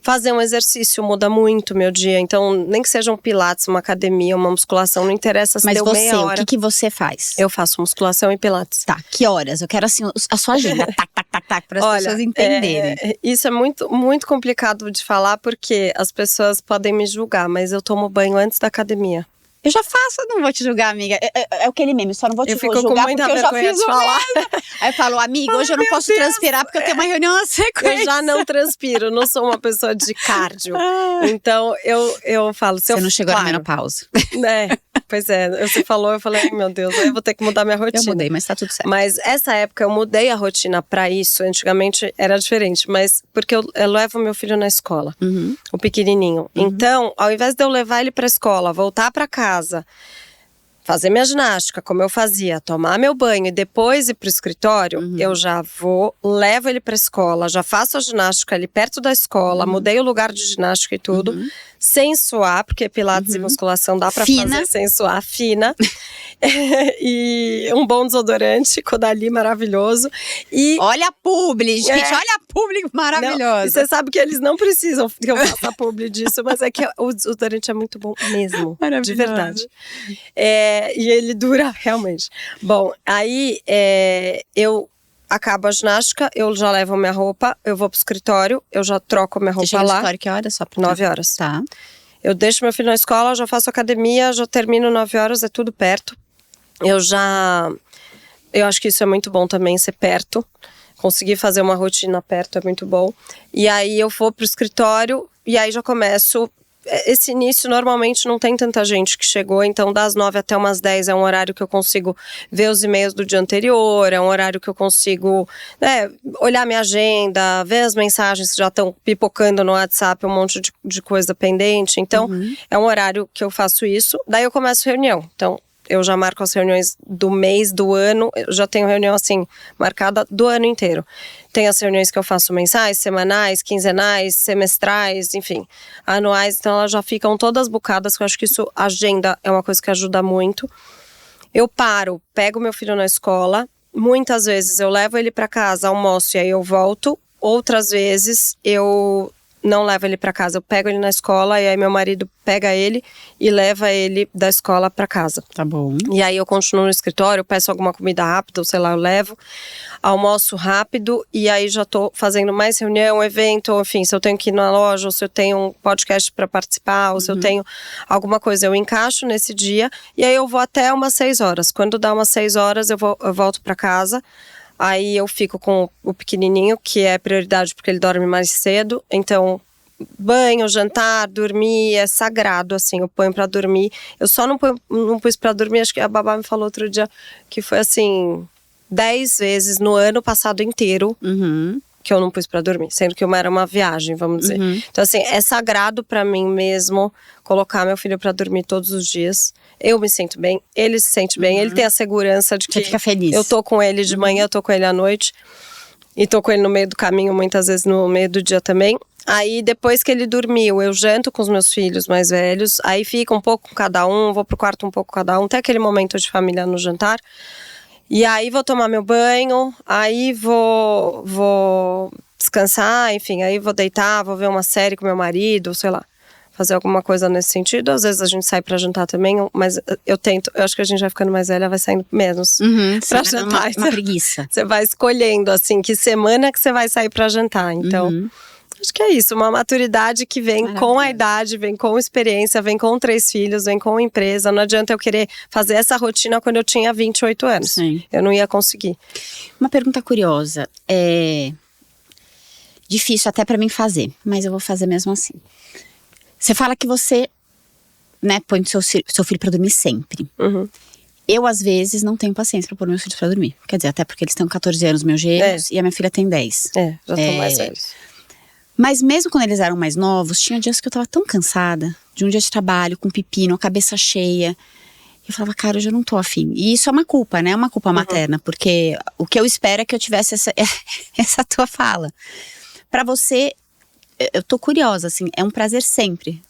Fazer um exercício muda muito o meu dia. Então, nem que seja um pilates, uma academia, uma musculação, não interessa se Mas deu você, meia hora. o que você faz? Eu faço musculação e pilates. Tá, que horas? Eu quero assim, a sua agenda, tac, para as pessoas entenderem. Isso é muito, muito complicado de falar, porque as pessoas podem me julgar, mas eu tomo banho antes da academia. Eu já faço, não vou te julgar, amiga. É aquele meme, só não vou te julgar com muita porque eu já vergonha fiz de o falar. mesmo. Aí eu falo, amiga, hoje eu não posso transpirar porque eu tenho uma reunião na sequência. Eu já não transpiro, não sou uma pessoa de cardio. Então, eu falo... Você não chegou na menopausa. Pois é, você falou, eu falei, ai meu Deus, aí eu vou ter que mudar minha rotina. Eu mudei, mas tá tudo certo. Mas essa época eu mudei a rotina pra isso, antigamente era diferente, mas porque eu levo meu filho na escola, o pequenininho. Então, ao invés de eu levar ele pra escola, voltar pra casa, fazer minha ginástica, como eu fazia, tomar meu banho e depois ir pro escritório, eu já vou, levo ele pra escola, já faço a ginástica ali perto da escola, mudei o lugar de ginástica e tudo, sem suar, porque pilates e musculação dá pra fazer sem suar, fina. E um bom desodorante, Caudalie maravilhoso. E olha a publi, gente, olha a publi maravilhosa. E você sabe que eles não precisam que eu faça a publi disso, mas é que o desodorante é muito bom mesmo, de verdade. E ele dura realmente. Bom, aí eu acabo a ginástica, eu já levo minha roupa, eu vou pro escritório, eu já troco minha roupa lá. Você chega no escritório que horas? Só pra 9 horas. Tá. Eu deixo meu filho na escola, já faço academia, já termino 9 horas, é tudo perto. Eu acho que isso é muito bom também, ser perto. Conseguir fazer uma rotina perto é muito bom. E aí eu vou pro escritório e aí já começo. Esse início normalmente não tem tanta gente que chegou, então das 9 até umas 10 é um horário que eu consigo ver os e-mails do dia anterior, é um horário que eu consigo olhar minha agenda, ver as mensagens que já estão pipocando no WhatsApp, um monte de coisa pendente. Então é um horário que eu faço isso, daí eu começo a reunião. Então eu já marco as reuniões do mês, do ano, eu já tenho reunião assim, marcada do ano inteiro. Tem as reuniões que eu faço mensais, semanais, quinzenais, semestrais, enfim, anuais, então elas já ficam todas bucadas, que eu acho que isso, agenda é uma coisa que ajuda muito. Eu pego meu filho na escola, muitas vezes eu levo ele para casa, almoço e aí eu volto, outras vezes eu não levo ele para casa, eu pego ele na escola e aí meu marido pega ele e leva ele da escola para casa. Tá bom. E aí eu continuo no escritório, peço alguma comida rápida, ou sei lá, eu levo, almoço rápido e aí já tô fazendo mais reunião, evento, ou enfim, se eu tenho que ir na loja, ou se eu tenho um podcast para participar, ou se eu tenho alguma coisa, eu encaixo nesse dia e aí eu vou até umas 6 horas. Quando dá umas 6 horas eu volto para casa. Aí eu fico com o pequenininho, que é prioridade porque ele dorme mais cedo. Então, banho, jantar, dormir é sagrado, assim. Eu ponho pra dormir. Eu só não pus pra dormir, acho que a babá me falou outro dia que foi assim, 10 vezes no ano passado inteiro que eu não pus pra dormir. Sendo que era uma viagem, vamos dizer. Então assim, é sagrado pra mim mesmo colocar meu filho pra dormir todos os dias. Eu me sinto bem, ele se sente bem, ele tem a segurança de que você fica feliz. Eu tô com ele de manhã, eu tô com ele à noite. E tô com ele no meio do caminho, muitas vezes no meio do dia também. Aí depois que ele dormiu, eu janto com os meus filhos mais velhos. Aí fica um pouco com cada um, vou pro quarto um pouco com cada um. Até aquele momento de família no jantar. E aí vou tomar meu banho, aí vou descansar, enfim. Aí vou deitar, vou ver uma série com meu marido, sei lá. Fazer alguma coisa nesse sentido. Às vezes a gente sai pra jantar também, mas eu acho que a gente vai ficando mais velha, vai saindo menos pra jantar. Uma preguiça. Você vai escolhendo, assim, que semana que você vai sair pra jantar. Então, acho que é isso, uma maturidade que vem com a idade, vem com experiência, vem com 3 filhos, vem com empresa. Não adianta eu querer fazer essa rotina quando eu tinha 28 anos. Sim. Eu não ia conseguir. Uma pergunta curiosa, difícil até pra mim fazer, mas eu vou fazer mesmo assim. Você fala que você, põe seu filho pra dormir sempre. Eu, às vezes, não tenho paciência pra pôr meus filhos pra dormir. Quer dizer, até porque eles têm 14 anos, meus gêmeos, e a minha filha tem 10. Já estão mais velhos. Mas mesmo quando eles eram mais novos, tinha dias que eu tava tão cansada de um dia de trabalho, com pepino, a cabeça cheia. Eu falava, cara, hoje eu não tô afim. E isso é uma culpa, né? É uma culpa materna, porque o que eu espero é que eu tivesse essa tua fala. Pra você, eu tô curiosa, assim, é um prazer sempre.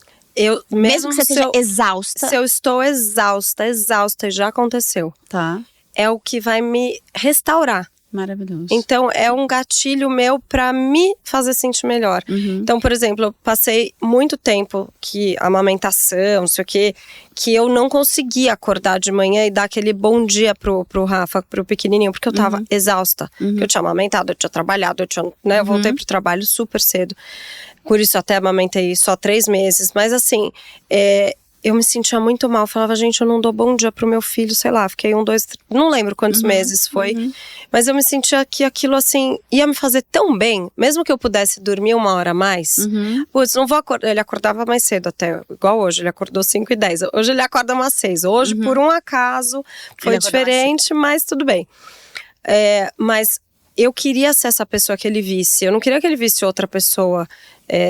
Mesmo que você esteja exausta. Se eu estou exausta, e já aconteceu. Tá. É o que vai me restaurar. Maravilhoso. Então, é um gatilho meu pra me fazer sentir melhor. Então, por exemplo, eu passei muito tempo que amamentação, não sei o quê, que eu não conseguia acordar de manhã e dar aquele bom dia pro Rafa, pro pequenininho, porque eu tava exausta. Porque eu tinha amamentado, eu tinha trabalhado, eu voltei pro trabalho super cedo. Por isso até amamentei só 3 meses. Mas assim, eu me sentia muito mal. Eu falava, gente, eu não dou bom dia pro meu filho, sei lá. Fiquei 1, 2, 3, não lembro quantos meses foi. Mas eu me sentia que aquilo, assim, ia me fazer tão bem. Mesmo que eu pudesse dormir 1 hora a mais. Putz, não vou acordar. Ele acordava mais cedo até, igual hoje. Ele acordou 5h10. Hoje ele acorda umas 6. Hoje, por um acaso, foi diferente, mas tudo bem. Mas eu queria ser essa pessoa que ele visse. Eu não queria que ele visse outra pessoa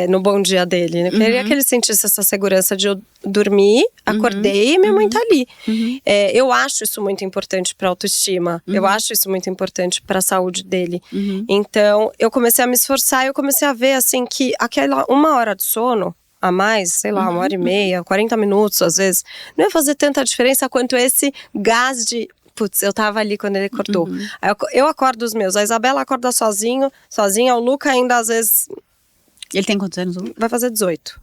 no bom dia dele. Eu queria que ele sentisse essa segurança de eu dormir, acordei e minha mãe tá ali. Eu acho isso muito importante pra autoestima. Eu acho isso muito importante pra saúde dele. Então, eu comecei a me esforçar e eu comecei a ver, assim, que aquela 1 hora de sono a mais, sei lá, 1h30, 40 minutos às vezes, não ia fazer tanta diferença quanto esse gás de... Putz, eu tava ali quando ele acordou. Aí eu acordo os meus. A Isabela acorda sozinha. O Luca ainda às vezes... Ele tem quantos anos? Vai fazer 18.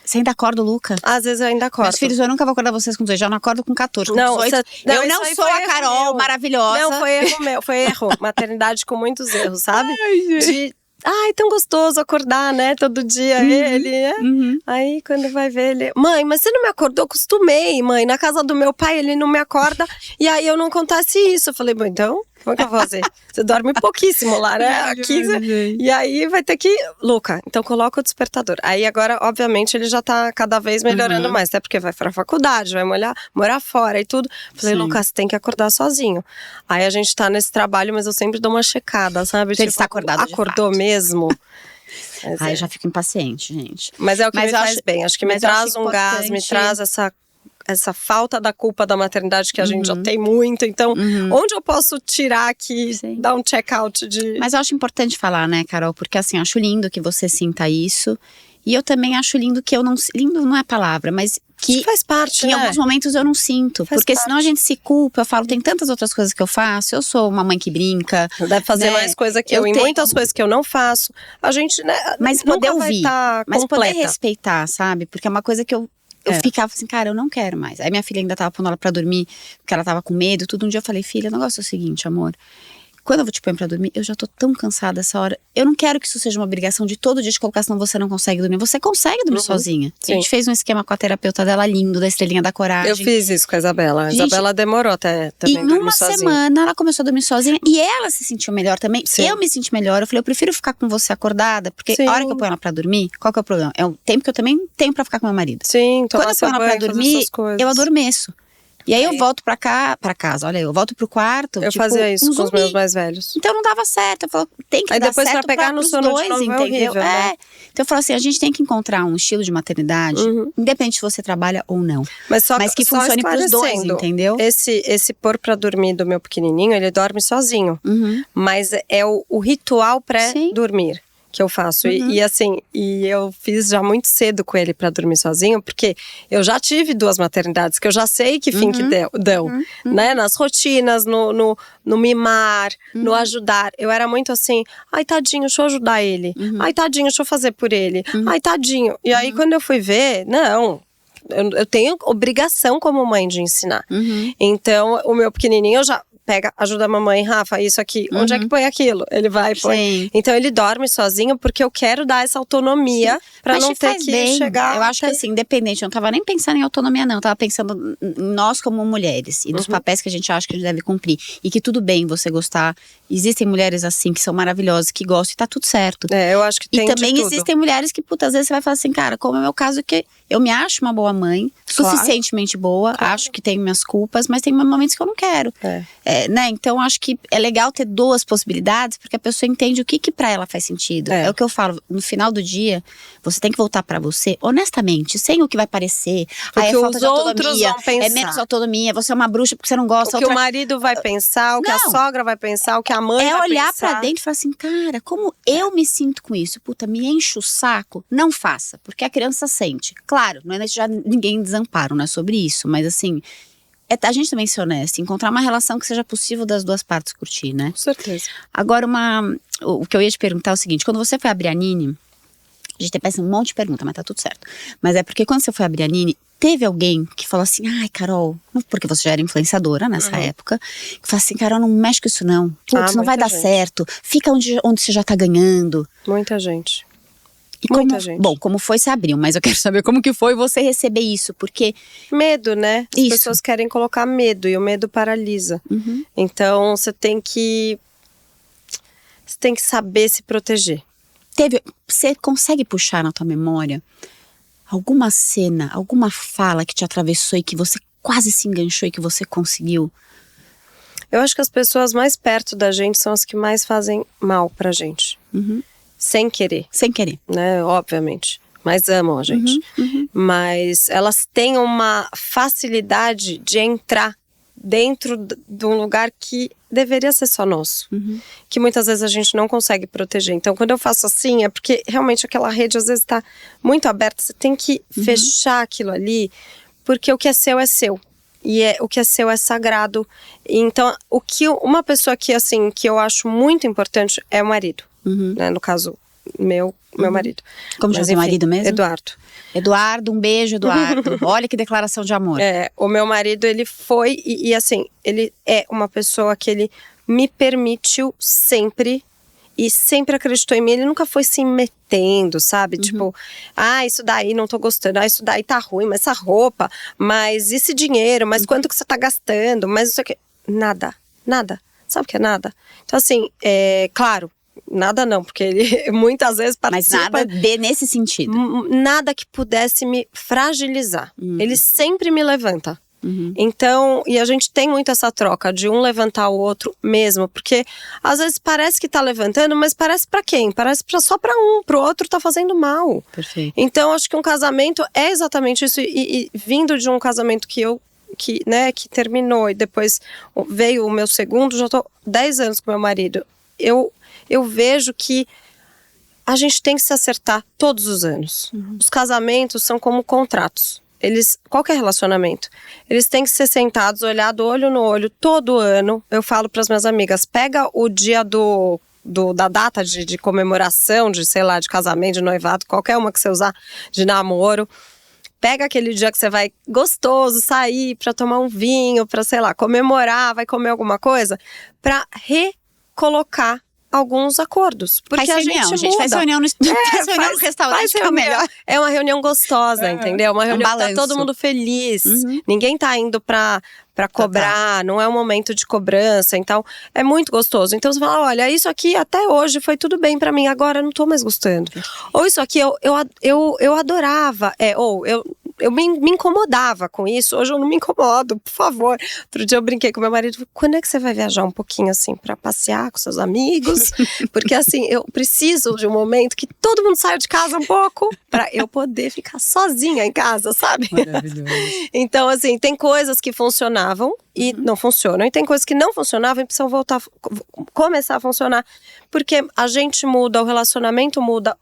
Você ainda acorda o Luca? Às vezes eu ainda acordo. Meus filhos, eu nunca vou acordar vocês com 18. Já não acordo com 14, com não, 18. Eu não sou a Carol maravilhosa. Não, foi erro meu. Foi erro. Maternidade com muitos erros, sabe? Ai, tão gostoso acordar, né? Todo dia ele, né? Aí, quando vai ver ele... Mãe, mas você não me acordou? Eu acostumei, mãe. Na casa do meu pai, ele não me acorda. E aí, eu não acontece isso. Eu falei, bom, então... Como é que eu vou fazer? Você dorme pouquíssimo lá, né? Aqui, e aí vai ter que... Luca, então coloca o despertador. Aí agora, obviamente, ele já tá cada vez melhorando mais. Até porque vai pra faculdade, vai morar fora e tudo. Falei, Lucas, você tem que acordar sozinho. Aí a gente tá nesse trabalho, mas eu sempre dou uma checada, sabe? Ele está acordado acordou mesmo? Ai, eu já fico impaciente, gente. Mas é o que me faz bem. Acho que me traz um gás, me traz essa falta da culpa da maternidade que a gente já tem muito. Então, onde eu posso tirar aqui, dar um check-out de... Mas eu acho importante falar, né, Carol? Porque assim, eu acho lindo que você sinta isso. E eu também acho lindo que eu não... Lindo não é a palavra, mas que faz parte, né? Em alguns momentos eu não sinto. Porque senão a gente se culpa. Eu falo, tem tantas outras coisas que eu faço. Eu sou uma mãe que brinca. Deve fazer mais coisa que eu. E muitas coisas que eu não faço. A gente, né? Mas poder ouvir. Mas completa. Poder respeitar, sabe? Porque é uma coisa que eu ficava assim, cara, eu não quero mais. Aí minha filha ainda tava pondo ela pra dormir, porque ela tava com medo, tudo. Um dia eu falei, filha, o negócio é o seguinte, amor. Quando eu vou te pôr pra dormir, eu já tô tão cansada essa hora. Eu não quero que isso seja uma obrigação de todo dia te colocar, senão você não consegue dormir. Você consegue dormir sozinha. Sim. A gente fez um esquema com a terapeuta dela lindo, da Estrelinha da Coragem. Eu fiz isso com a Isabela. A Isabela demorou até também dormir sozinha. E numa semana ela começou a dormir sozinha e ela se sentiu melhor também. Sim. Eu me senti melhor. Eu falei, eu prefiro ficar com você acordada, porque a hora que eu ponho ela pra dormir, qual que é o problema? É o tempo que eu também tenho pra ficar com meu marido. Sim, quando eu ponho ela pra dormir, eu adormeço. E aí eu volto pra casa, olha, eu volto pro quarto. Eu fazia isso com os meus mais velhos. Então não dava certo. Eu falei, tem que dar certo. Aí depois pra pegar no sono de novo, entendeu? É horrível, né? Então eu falo assim, a gente tem que encontrar um estilo de maternidade, independente se você trabalha ou não. Mas que funcione pros dois, entendeu? Esse pôr pra dormir do meu pequenininho, ele dorme sozinho. Mas é o ritual pré-dormir que eu faço. E assim, eu fiz já muito cedo com ele pra dormir sozinho, porque eu já tive 2 maternidades, que eu já sei que fim que dão, né? Nas rotinas, no mimar, no ajudar. Eu era muito assim, ai tadinho, deixa eu ajudar ele. Ai tadinho, deixa eu fazer por ele. Ai tadinho. E aí quando eu fui ver, não... Eu tenho obrigação como mãe de ensinar. Então, o meu pequenininho, eu já pega, ajuda a mamãe, Rafa, isso aqui, onde é que põe aquilo? Ele vai e põe. Sim. Então ele dorme sozinho porque eu quero dar essa autonomia pra Mas não te ter faz que bem. chegar. Eu acho que assim, independente, eu não tava nem pensando em autonomia, não. Eu tava pensando em nós como mulheres e nos papéis que a gente acha que a gente deve cumprir. E que tudo bem você gostar. Existem mulheres assim que são maravilhosas, que gostam e tá tudo certo. Eu acho que tem E também de tudo. existem mulheres que, às vezes você vai falar assim, cara, como é o meu caso, que eu me acho uma boa mãe, suficientemente boa, acho que tenho minhas culpas, mas tem momentos que eu não quero. Né? Então, acho que é legal ter duas possibilidades, porque a pessoa entende o que pra ela faz sentido. É o que eu falo, no final do dia, você tem que voltar pra você, honestamente, sem o que vai parecer. Porque é falta os de outros autonomia, vão pensar. é menos autonomia, você é uma bruxa porque você não gosta. O que o marido vai pensar, o que a sogra vai pensar, o que a mãe vai pensar. É olhar pra dentro e falar assim, cara, como eu me sinto com isso? Puta, me enche o saco. Não faça, porque a criança sente. Claro, não é já ninguém desamparo, não é sobre isso, mas assim, a gente também ser honesta, encontrar uma relação que seja possível das duas partes curtir, né? Com certeza. Agora, o que eu ia te perguntar é o seguinte, quando você foi abrir a Nini, a gente tem um monte de pergunta, mas tá tudo certo. Mas é porque quando você foi abrir a Nini, teve alguém que falou assim, ai, Carol, porque você já era influenciadora nessa época, que falou assim, Carol, não mexe com isso não. Putz, não vai dar certo. Fica onde você já tá ganhando. Muita gente. Muita gente. Bom, como foi, você abriu, mas eu quero saber como que foi você receber isso, porque... Medo, né? As pessoas querem colocar medo, e o medo paralisa. Então, você tem que saber se proteger. Você consegue puxar na tua memória alguma cena, alguma fala que te atravessou e que você quase se enganchou e que você conseguiu? Eu acho que as pessoas mais perto da gente são as que mais fazem mal pra gente. Sem querer. Sem querer. Né? Obviamente. Mas amam a gente. Mas elas têm uma facilidade de entrar dentro de um lugar que deveria ser só nosso. Que muitas vezes a gente não consegue proteger. Então, quando eu faço assim, é porque realmente aquela rede às vezes está muito aberta. Você tem que fechar aquilo ali, porque o que é seu é seu. E o que é seu é sagrado. Então, uma pessoa que, assim, que eu acho muito importante é o marido. Né? No caso, meu marido. Como chama seu marido mesmo? Eduardo. Eduardo, um beijo, Eduardo. Olha que declaração de amor. O meu marido, ele foi, e assim, ele é uma pessoa que ele me permitiu sempre, e sempre acreditou em mim. Ele nunca foi se metendo, sabe? Tipo, isso daí não tô gostando, isso daí tá ruim, mas essa roupa, mas esse dinheiro, mas quanto que você tá gastando, mas isso aqui. Nada. Sabe o que é nada? Então assim, claro, nada não, porque ele muitas vezes participa... Mas nada nesse sentido. Nada que pudesse me fragilizar. Ele sempre me levanta. Então, e a gente tem muito essa troca de um levantar o outro mesmo, porque às vezes parece que tá levantando, mas parece pra quem? Parece só pra um, pro outro tá fazendo mal. Perfeito. Então, acho que um casamento é exatamente isso, e vindo de um casamento que terminou e depois veio o meu segundo, já tô 10 anos com meu marido, eu vejo que a gente tem que se acertar todos os anos. Os casamentos são como contratos. Qualquer relacionamento, eles têm que ser sentados, olhar do olho no olho todo ano. Eu falo para as minhas amigas, pega o dia da data de comemoração, de sei lá, de casamento, de noivado, qualquer uma que você usar, de namoro. Pega aquele dia que você vai gostoso sair para tomar um vinho, para sei lá, comemorar, vai comer alguma coisa, para recolocar alguns acordos. Porque faz reunião, a gente faz reunião no restaurante, que é o melhor. É uma reunião gostosa, entendeu? Uma reunião que tá todo mundo feliz. Ninguém tá indo pra cobrar, não é um momento de cobrança, então é muito gostoso. Então você fala, olha, isso aqui até hoje foi tudo bem pra mim, agora eu não tô mais gostando. Ou isso aqui eu adorava, eu me incomodava com isso, hoje eu não me incomodo, por favor. Outro dia eu brinquei com meu marido, quando é que você vai viajar um pouquinho assim pra passear com seus amigos? Porque assim, eu preciso de um momento que todo mundo saia de casa um pouco pra eu poder ficar sozinha em casa, sabe? Maravilhoso. Então assim, tem coisas que funcionavam e não funcionam, e tem coisas que não funcionavam e precisam começar a funcionar, porque a gente muda, o relacionamento muda,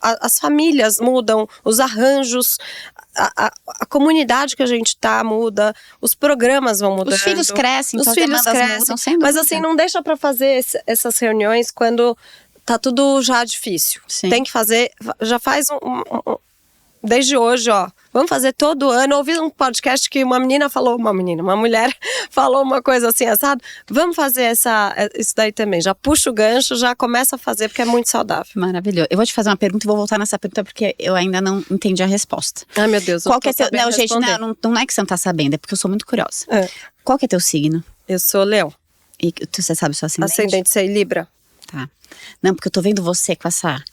as famílias mudam, os arranjos, a comunidade que a gente tá muda, os programas vão mudando. Os filhos crescem, os filhos crescem. Mudam, sem dúvida. Mas assim, não deixa pra fazer essas reuniões quando tá tudo já difícil. Sim. Tem que fazer, já faz Desde hoje, ó, vamos fazer todo ano. Eu ouvi um podcast que uma mulher falou uma coisa assim, assado. Vamos fazer isso daí também. Já puxa o gancho, já começa a fazer, porque é muito saudável. Maravilhoso. Eu vou te fazer uma pergunta e vou voltar nessa pergunta porque eu ainda não entendi a resposta. Ai, meu Deus, Qual que é teu... Não, gente, não é que você não tá sabendo, é porque eu sou muito curiosa. Qual que é teu signo? Eu sou Leão. E você sabe o seu ascendente? Ascendente, sei Libra. Tá. Não, porque eu tô vendo você com essa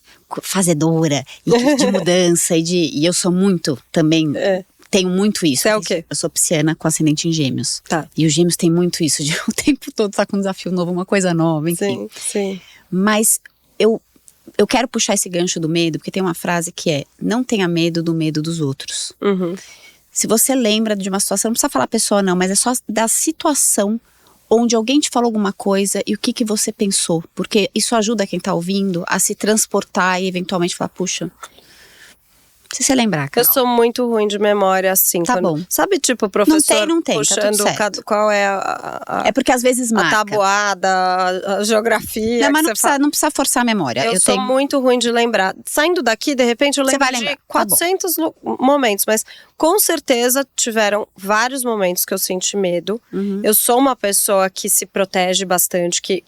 fazedora e de mudança e eu sou muito também, tenho muito isso. Você é o quê? Eu sou pisciana com ascendente em Gêmeos. Tá. E os Gêmeos têm muito isso, de o tempo todo tá com um desafio novo, uma coisa nova, enfim. Sim. Mas eu quero puxar esse gancho do medo, porque tem uma frase que é: não tenha medo do medo dos outros. Uhum. Se você lembra de uma situação, não precisa falar a pessoa não, mas é só da situação onde alguém te falou alguma coisa e o que você pensou. Porque isso ajuda quem tá ouvindo a se transportar e eventualmente falar, puxa, se você lembrar, Carol. Eu sou muito ruim de memória, assim. Tá bom. Sabe, tipo, o professor não tem, puxando tá tudo certo. qual é a É porque às vezes marca. A tabuada, a geografia. Não, mas não precisa forçar a memória. Eu sou muito ruim de lembrar. Saindo daqui, de repente, eu lembro de 400 momentos. Mas com certeza tiveram vários momentos que eu senti medo. Uhum. Eu sou uma pessoa que se protege bastante, que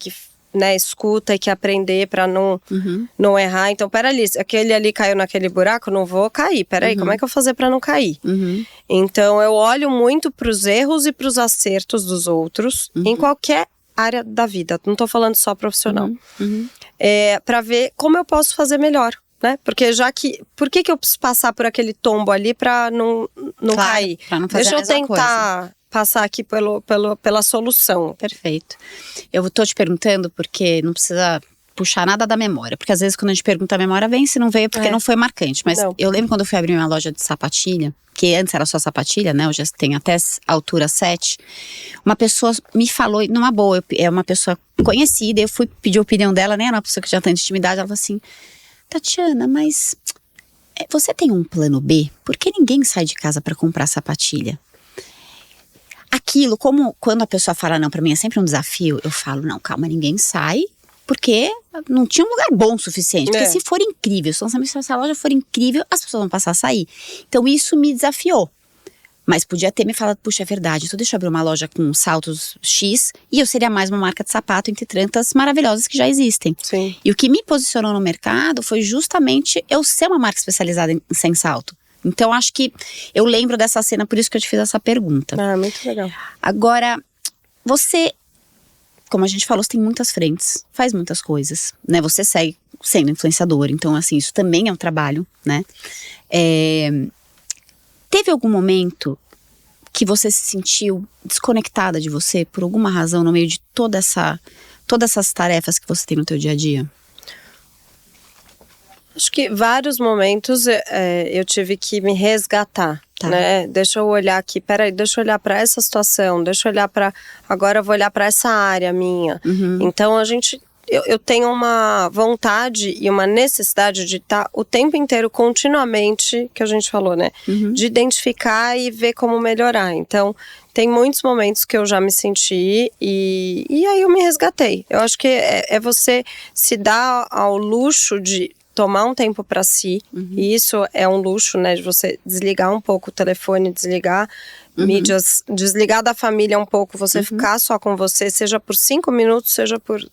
né, escuta e que aprender pra não errar. Então, peraí, aquele ali caiu naquele buraco, não vou cair. Peraí, como é que eu vou fazer pra não cair? Então, eu olho muito pros erros e pros acertos dos outros em qualquer área da vida. Não tô falando só profissional. Pra ver como eu posso fazer melhor. Né? Porque por que eu preciso passar por aquele tombo ali pra não cair? Pra não fazer Deixa eu tentar passar aqui pela solução. Perfeito. Eu tô te perguntando porque não precisa puxar nada da memória. Porque às vezes quando a gente pergunta a memória vem, se não veio porque não foi marcante. Mas eu lembro quando eu fui abrir minha loja de sapatilha, que antes era só sapatilha, né? Hoje tem até altura 7. Uma pessoa me falou, numa boa, é uma pessoa conhecida, eu fui pedir a opinião dela, nem era uma pessoa que tinha tanta intimidade, ela falou assim: Tatiana, mas você tem um plano B? Porque ninguém sai de casa para comprar sapatilha. Aquilo, como quando a pessoa fala não, pra mim é sempre um desafio, eu falo, não, calma, ninguém sai, porque não tinha um lugar bom o suficiente. Porque se for incrível, se essa loja for incrível, as pessoas vão passar a sair. Então isso me desafiou. Mas podia ter me falado, puxa, é verdade, então deixa eu abrir uma loja com saltos X e eu seria mais uma marca de sapato entre tantas maravilhosas que já existem. Sim. E o que me posicionou no mercado foi justamente eu ser uma marca especializada sem salto. Então acho que eu lembro dessa cena, por isso que eu te fiz essa pergunta. Ah, muito legal. Agora, você, como a gente falou, você tem muitas frentes, faz muitas coisas, né? Você segue sendo influenciador, então assim, isso também é um trabalho, né? Teve algum momento que você se sentiu desconectada de você por alguma razão no meio de todas essas tarefas que você tem no teu dia a dia? Acho que vários momentos eu tive que me resgatar, né? Deixa eu olhar aqui, peraí, deixa eu olhar para essa situação, deixa eu olhar agora eu vou olhar para essa área minha. Então eu tenho uma vontade e uma necessidade de estar o tempo inteiro, continuamente, que a gente falou, né? De identificar e ver como melhorar. Então, tem muitos momentos que eu já me senti e aí eu me resgatei. Eu acho que é você se dar ao luxo de tomar um tempo para si, e isso é um luxo, né, de você desligar um pouco o telefone, desligar mídias, desligar da família um pouco, você ficar só com você, seja por 5 minutos, seja por,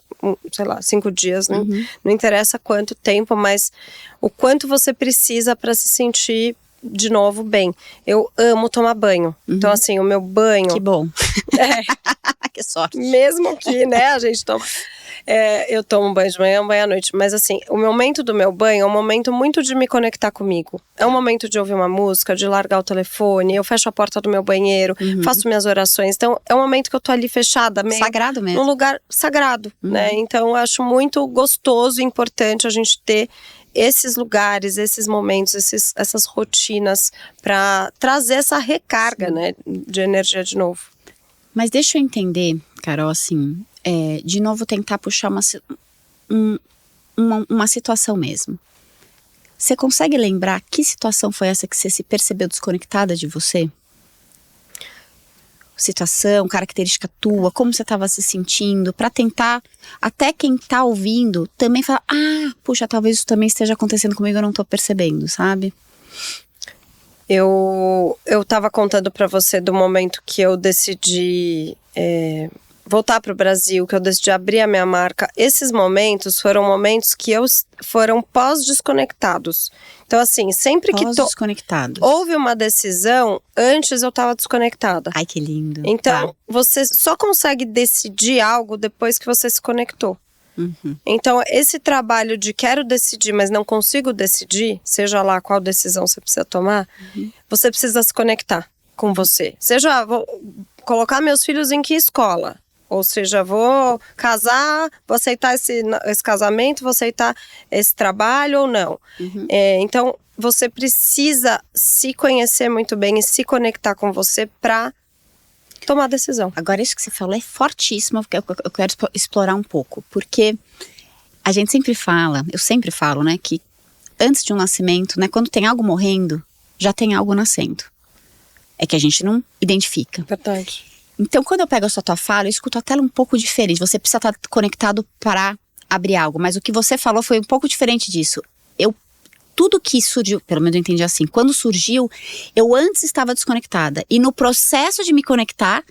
sei lá, 5 dias, não interessa quanto tempo, mas o quanto você precisa para se sentir de novo bem. Eu amo tomar banho, então assim, o meu banho... Que bom. Que sorte. Mesmo que, né, a gente toma... eu tomo banho de manhã, banho à noite. Mas assim, o momento do meu banho é um momento muito de me conectar comigo. É um momento de ouvir uma música, de largar o telefone. Eu fecho a porta do meu banheiro, faço minhas orações. Então, é um momento que eu tô ali fechada. Meio sagrado mesmo. Num lugar sagrado, né? Então, eu acho muito gostoso e importante a gente ter esses lugares, esses momentos, essas rotinas para trazer essa recarga, né, de energia de novo. Mas deixa eu entender, Carol, assim... de novo tentar puxar uma situação mesmo. Você consegue lembrar que situação foi essa que você se percebeu desconectada de você? Situação, característica tua, como você estava se sentindo, para tentar, até quem tá ouvindo, também falar, puxa, talvez isso também esteja acontecendo comigo, eu não tô percebendo, sabe? eu tava contando pra você do momento que eu decidi voltar pro Brasil, que eu decidi abrir a minha marca. Esses momentos foram momentos que foram pós-desconectados. Então, assim, sempre que Pós-desconectados. houve uma decisão, antes eu tava desconectada. Ai, que lindo. Então, você só consegue decidir algo depois que você se conectou. Uhum. Então, esse trabalho de quero decidir, mas não consigo decidir, seja lá qual decisão você precisa tomar, você precisa se conectar com você. Seja, vou colocar meus filhos em que escola? Ou seja, vou casar, vou aceitar esse casamento, vou aceitar esse trabalho ou não. Então, você precisa se conhecer muito bem e se conectar com você para tomar decisão. Agora, isso que você falou é fortíssimo, porque eu quero explorar um pouco. Porque a gente sempre fala, eu sempre falo, né, que antes de um nascimento, né, quando tem algo morrendo, já tem algo nascendo. É que a gente não identifica. Verdade. Então, quando eu pego essa tua fala, eu escuto até um pouco diferente. Você precisa estar conectado para abrir algo. Mas o que você falou foi um pouco diferente disso. Tudo que surgiu, pelo menos eu entendi assim, quando surgiu, eu antes estava desconectada. E no processo de me conectar,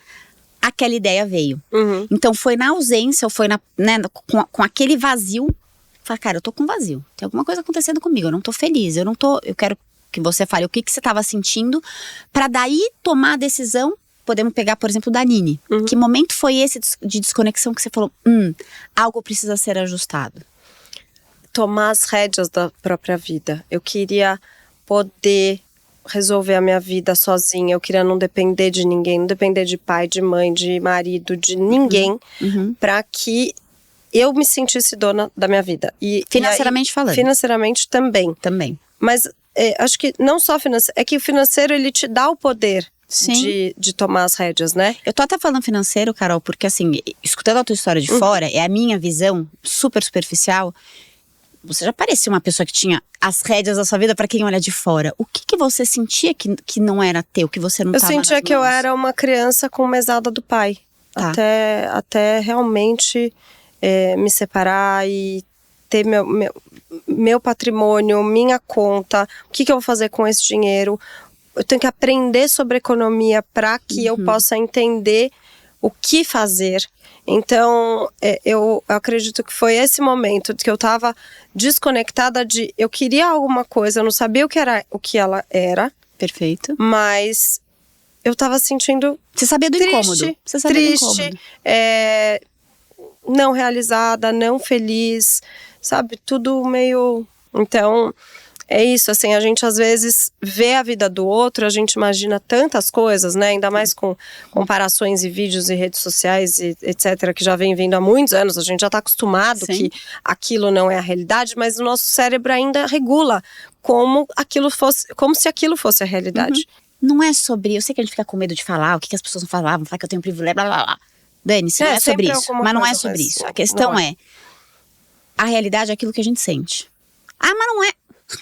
aquela ideia veio. Então, foi na ausência, ou foi com aquele vazio. Falei, cara, eu tô com vazio. Tem alguma coisa acontecendo comigo, eu não tô feliz. Eu quero que você fale o que você estava sentindo, para daí tomar a decisão. Podemos pegar, por exemplo, da Nini. Que momento foi esse de desconexão que você falou, algo precisa ser ajustado? Tomar as rédeas da própria vida. Eu queria poder resolver a minha vida sozinha. Eu queria não depender de ninguém, não depender de pai, de mãe, de marido, de ninguém, para que eu me sentisse dona da minha vida. Financeiramente falando. Financeiramente também. Também. Mas acho que não só financeiro, é que o financeiro ele te dá o poder. De tomar as rédeas, né? Eu tô até falando financeiro, Carol, porque assim, escutando a tua história de fora, é a minha visão super superficial. Você já parecia uma pessoa que tinha as rédeas da sua vida para quem olha de fora. O que você sentia que não era teu, que você não tava nas mãos? Eu sentia que eu era uma criança com mesada do pai. Tá. Até realmente me separar e ter meu patrimônio, minha conta. O que eu vou fazer com esse dinheiro? Eu tenho que aprender sobre economia para que eu possa entender o que fazer. Então, eu acredito que foi esse momento que eu estava desconectada eu queria alguma coisa, eu não sabia o que ela era. Perfeito. Mas eu estava sentindo Você sabia do incômodo. Você sabia do incômodo. Não realizada, não feliz, sabe? Tudo meio... Então... É isso, assim, a gente às vezes vê a vida do outro, a gente imagina tantas coisas, né? Ainda mais com comparações e vídeos e redes sociais e etc, que já vem vindo há muitos anos. A gente já está acostumado que aquilo não é a realidade, mas o nosso cérebro ainda regula como se aquilo fosse a realidade. Não é sobre... Eu sei que a gente fica com medo de falar, o que as pessoas não falavam, falar que eu tenho privilégio, blá, blá, blá. Dani-se, não é sobre isso. Mas não é sobre isso. A questão é... A realidade é aquilo que a gente sente. Ah, mas não é...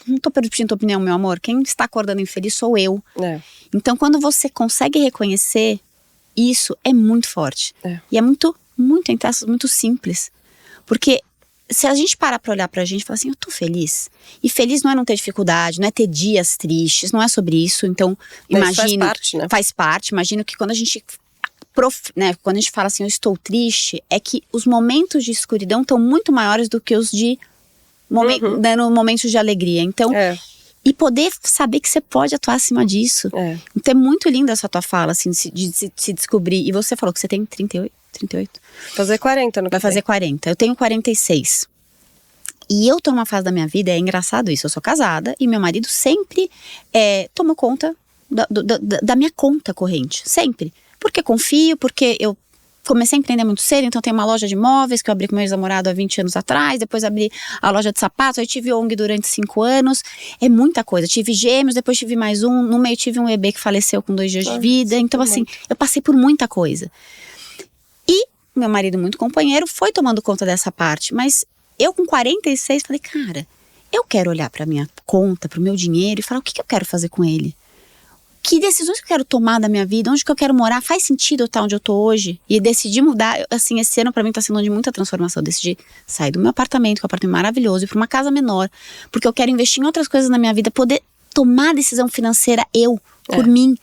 Não tô pedindo tua opinião, meu amor. Quem está acordando infeliz sou eu. Então, quando você consegue reconhecer, isso é muito forte. E é muito, entre aspas, muito simples. Porque se a gente parar pra olhar pra gente e falar assim, eu tô feliz. E feliz não é não ter dificuldade, não é ter dias tristes, não é sobre isso. Então, imagino... Faz parte, né? Faz parte. Imagino que quando a gente... quando a gente fala assim, eu estou triste, é que os momentos de escuridão estão muito maiores do que os de... dando momentos de alegria. Então, e poder saber que você pode atuar acima disso. Então é muito linda essa tua fala, assim, de se descobrir. E você falou que você tem 38? Fazer 40 no que vai fazer 40. Eu tenho 46. E eu tô numa fase da minha vida, é engraçado isso, eu sou casada e meu marido sempre tomou conta da minha conta corrente. Sempre. Porque confio, porque eu comecei a empreender muito cedo, então tem uma loja de móveis que eu abri com meu ex-namorado há 20 anos atrás, depois abri a loja de sapatos, aí tive ONG durante 5 anos, é muita coisa, tive gêmeos, depois tive mais um, no meio tive um bebê que faleceu com 2 dias de vida, então assim, eu passei por muita coisa. E meu marido, muito companheiro, foi tomando conta dessa parte, mas eu com 46 falei, cara, eu quero olhar pra minha conta, pro meu dinheiro e falar o que eu quero fazer com ele. Que decisões que eu quero tomar da minha vida, onde que eu quero morar, faz sentido eu estar onde eu tô hoje? E decidi mudar, assim, esse ano pra mim tá sendo de muita transformação. Eu decidi sair do meu apartamento, que é um apartamento maravilhoso, ir pra uma casa menor, porque eu quero investir em outras coisas na minha vida, poder tomar decisão financeira por mim.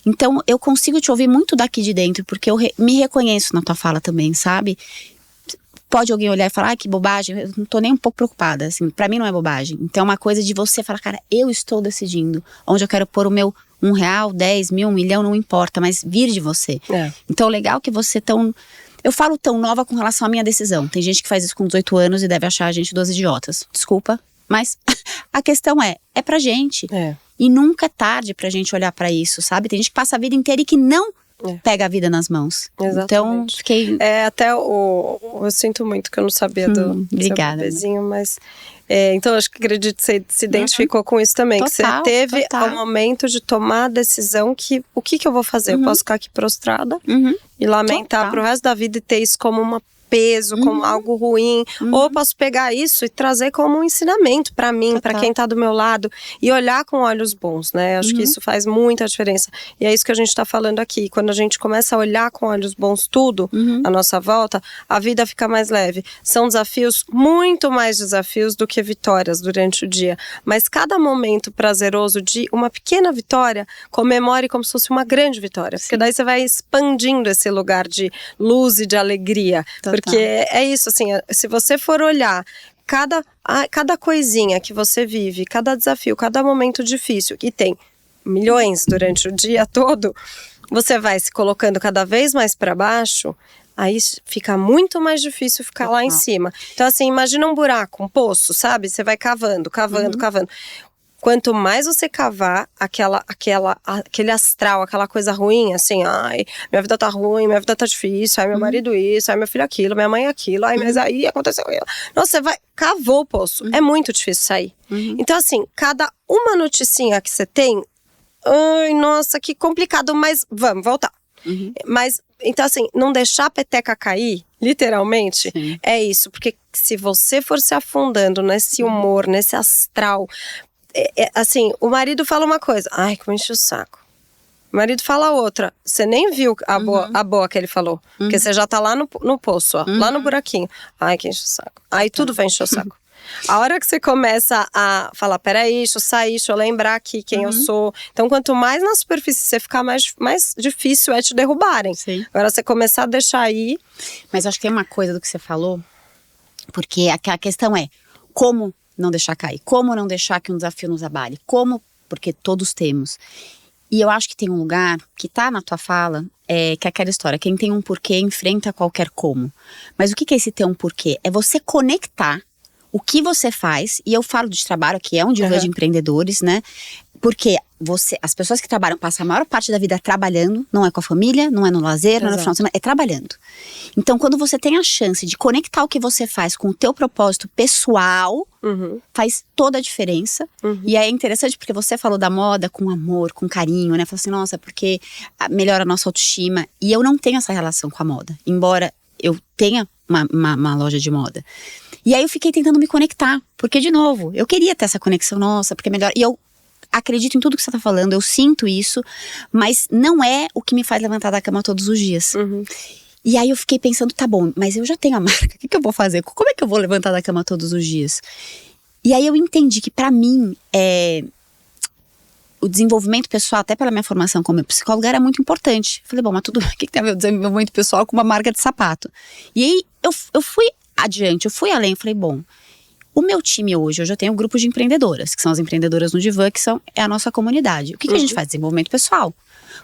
Então, eu consigo te ouvir muito daqui de dentro, porque eu me reconheço na tua fala também, sabe? Pode alguém olhar e falar, que bobagem, eu não tô nem um pouco preocupada, assim, pra mim não é bobagem. Então é uma coisa de você falar, cara, eu estou decidindo onde eu quero pôr o meu R$1, 10 mil, 1 milhão, não importa, mas vir de você. Então legal que você eu falo tão nova com relação à minha decisão. Tem gente que faz isso com 18 anos e deve achar a gente 2 idiotas. Desculpa, mas a questão é pra gente. E nunca é tarde pra gente olhar pra isso, sabe? Tem gente que passa a vida inteira e que não pega a vida nas mãos. Exatamente. Então, fiquei... até eu sinto muito que eu não sabia do obrigada, seu bebezinho, mas... então, acho que acredito que você se identificou com isso também. Total, que você teve o momento de tomar a decisão que... O que eu vou fazer? Eu posso ficar aqui prostrada e lamentar pro resto da vida e ter isso como uma peso, como algo ruim, ou eu posso pegar isso e trazer como um ensinamento pra mim, pra quem tá do meu lado, e olhar com olhos bons, né? Acho que isso faz muita diferença, e é isso que a gente tá falando aqui. Quando a gente começa a olhar com olhos bons tudo à nossa volta, a vida fica mais leve. São desafios, muito mais desafios do que vitórias durante o dia, mas cada momento prazeroso de uma pequena vitória, comemore como se fosse uma grande vitória, porque daí você vai expandindo esse lugar de luz e de alegria. Porque é isso, assim, se você for olhar cada coisinha que você vive, cada desafio, cada momento difícil, que tem milhões durante o dia todo, você vai se colocando cada vez mais para baixo, aí fica muito mais difícil ficar lá em cima. Então, assim, imagina um buraco, um poço, sabe? Você vai cavando. Quanto mais você cavar aquele astral, aquela coisa ruim, assim, ai, minha vida tá ruim, minha vida tá difícil, ai, meu marido isso, ai, meu filho aquilo, minha mãe aquilo, ai, mas aí aconteceu aquilo. Nossa, você cavou o poço, é muito difícil sair. Então, assim, cada uma noticinha que você tem, ai, nossa, que complicado, mas vamos voltar. Mas, então, assim, não deixar a peteca cair, literalmente, é isso, porque se você for se afundando nesse humor, nesse astral, assim, o marido fala uma coisa, ai, como enche o saco. O marido fala outra, você nem viu a boa que ele falou, porque você já tá lá no poço, ó, lá no buraquinho. Ai, que enche o saco. Aí tudo vai encher o saco. A hora que você começa a falar, peraí, deixa eu sair, deixa eu lembrar aqui quem eu sou. Então, quanto mais na superfície você ficar, mais difícil é te derrubarem. Agora, você começar a deixar aí... Mas acho que tem uma coisa do que você falou, porque a questão é, como não deixar cair? Como não deixar que um desafio nos abale? Como? Porque todos temos. E eu acho que tem um lugar que tá na tua fala, que é aquela história, quem tem um porquê enfrenta qualquer como. Mas o que é esse ter um porquê? É você conectar o que você faz, e eu falo de trabalho, que é um dia de empreendedores, né? Porque as pessoas que trabalham passam a maior parte da vida trabalhando, não é com a família, não é no lazer, não é no final de semana, é trabalhando. Então, quando você tem a chance de conectar o que você faz com o teu propósito pessoal, faz toda a diferença. E aí é interessante porque você falou da moda com amor, com carinho, né? Falou assim, nossa, porque melhora a nossa autoestima. E eu não tenho essa relação com a moda, embora eu tenha uma loja de moda. E aí eu fiquei tentando me conectar, porque de novo, eu queria ter essa conexão, nossa, porque é melhor. E eu acredito em tudo que você tá falando, eu sinto isso, mas não é o que me faz levantar da cama todos os dias. E aí eu fiquei pensando, tá bom, mas eu já tenho a marca, o que eu vou fazer? Como é que eu vou levantar da cama todos os dias? E aí eu entendi que pra mim, o desenvolvimento pessoal, até pela minha formação como psicóloga, era muito importante. Falei, bom, mas tudo, o que tem a ver o desenvolvimento pessoal com uma marca de sapato? E aí eu fui adiante, eu fui além, falei, bom, o meu time hoje, eu já tenho um grupo de empreendedoras, que são as empreendedoras no Divã, que é a nossa comunidade. O que a gente faz? Desenvolvimento pessoal.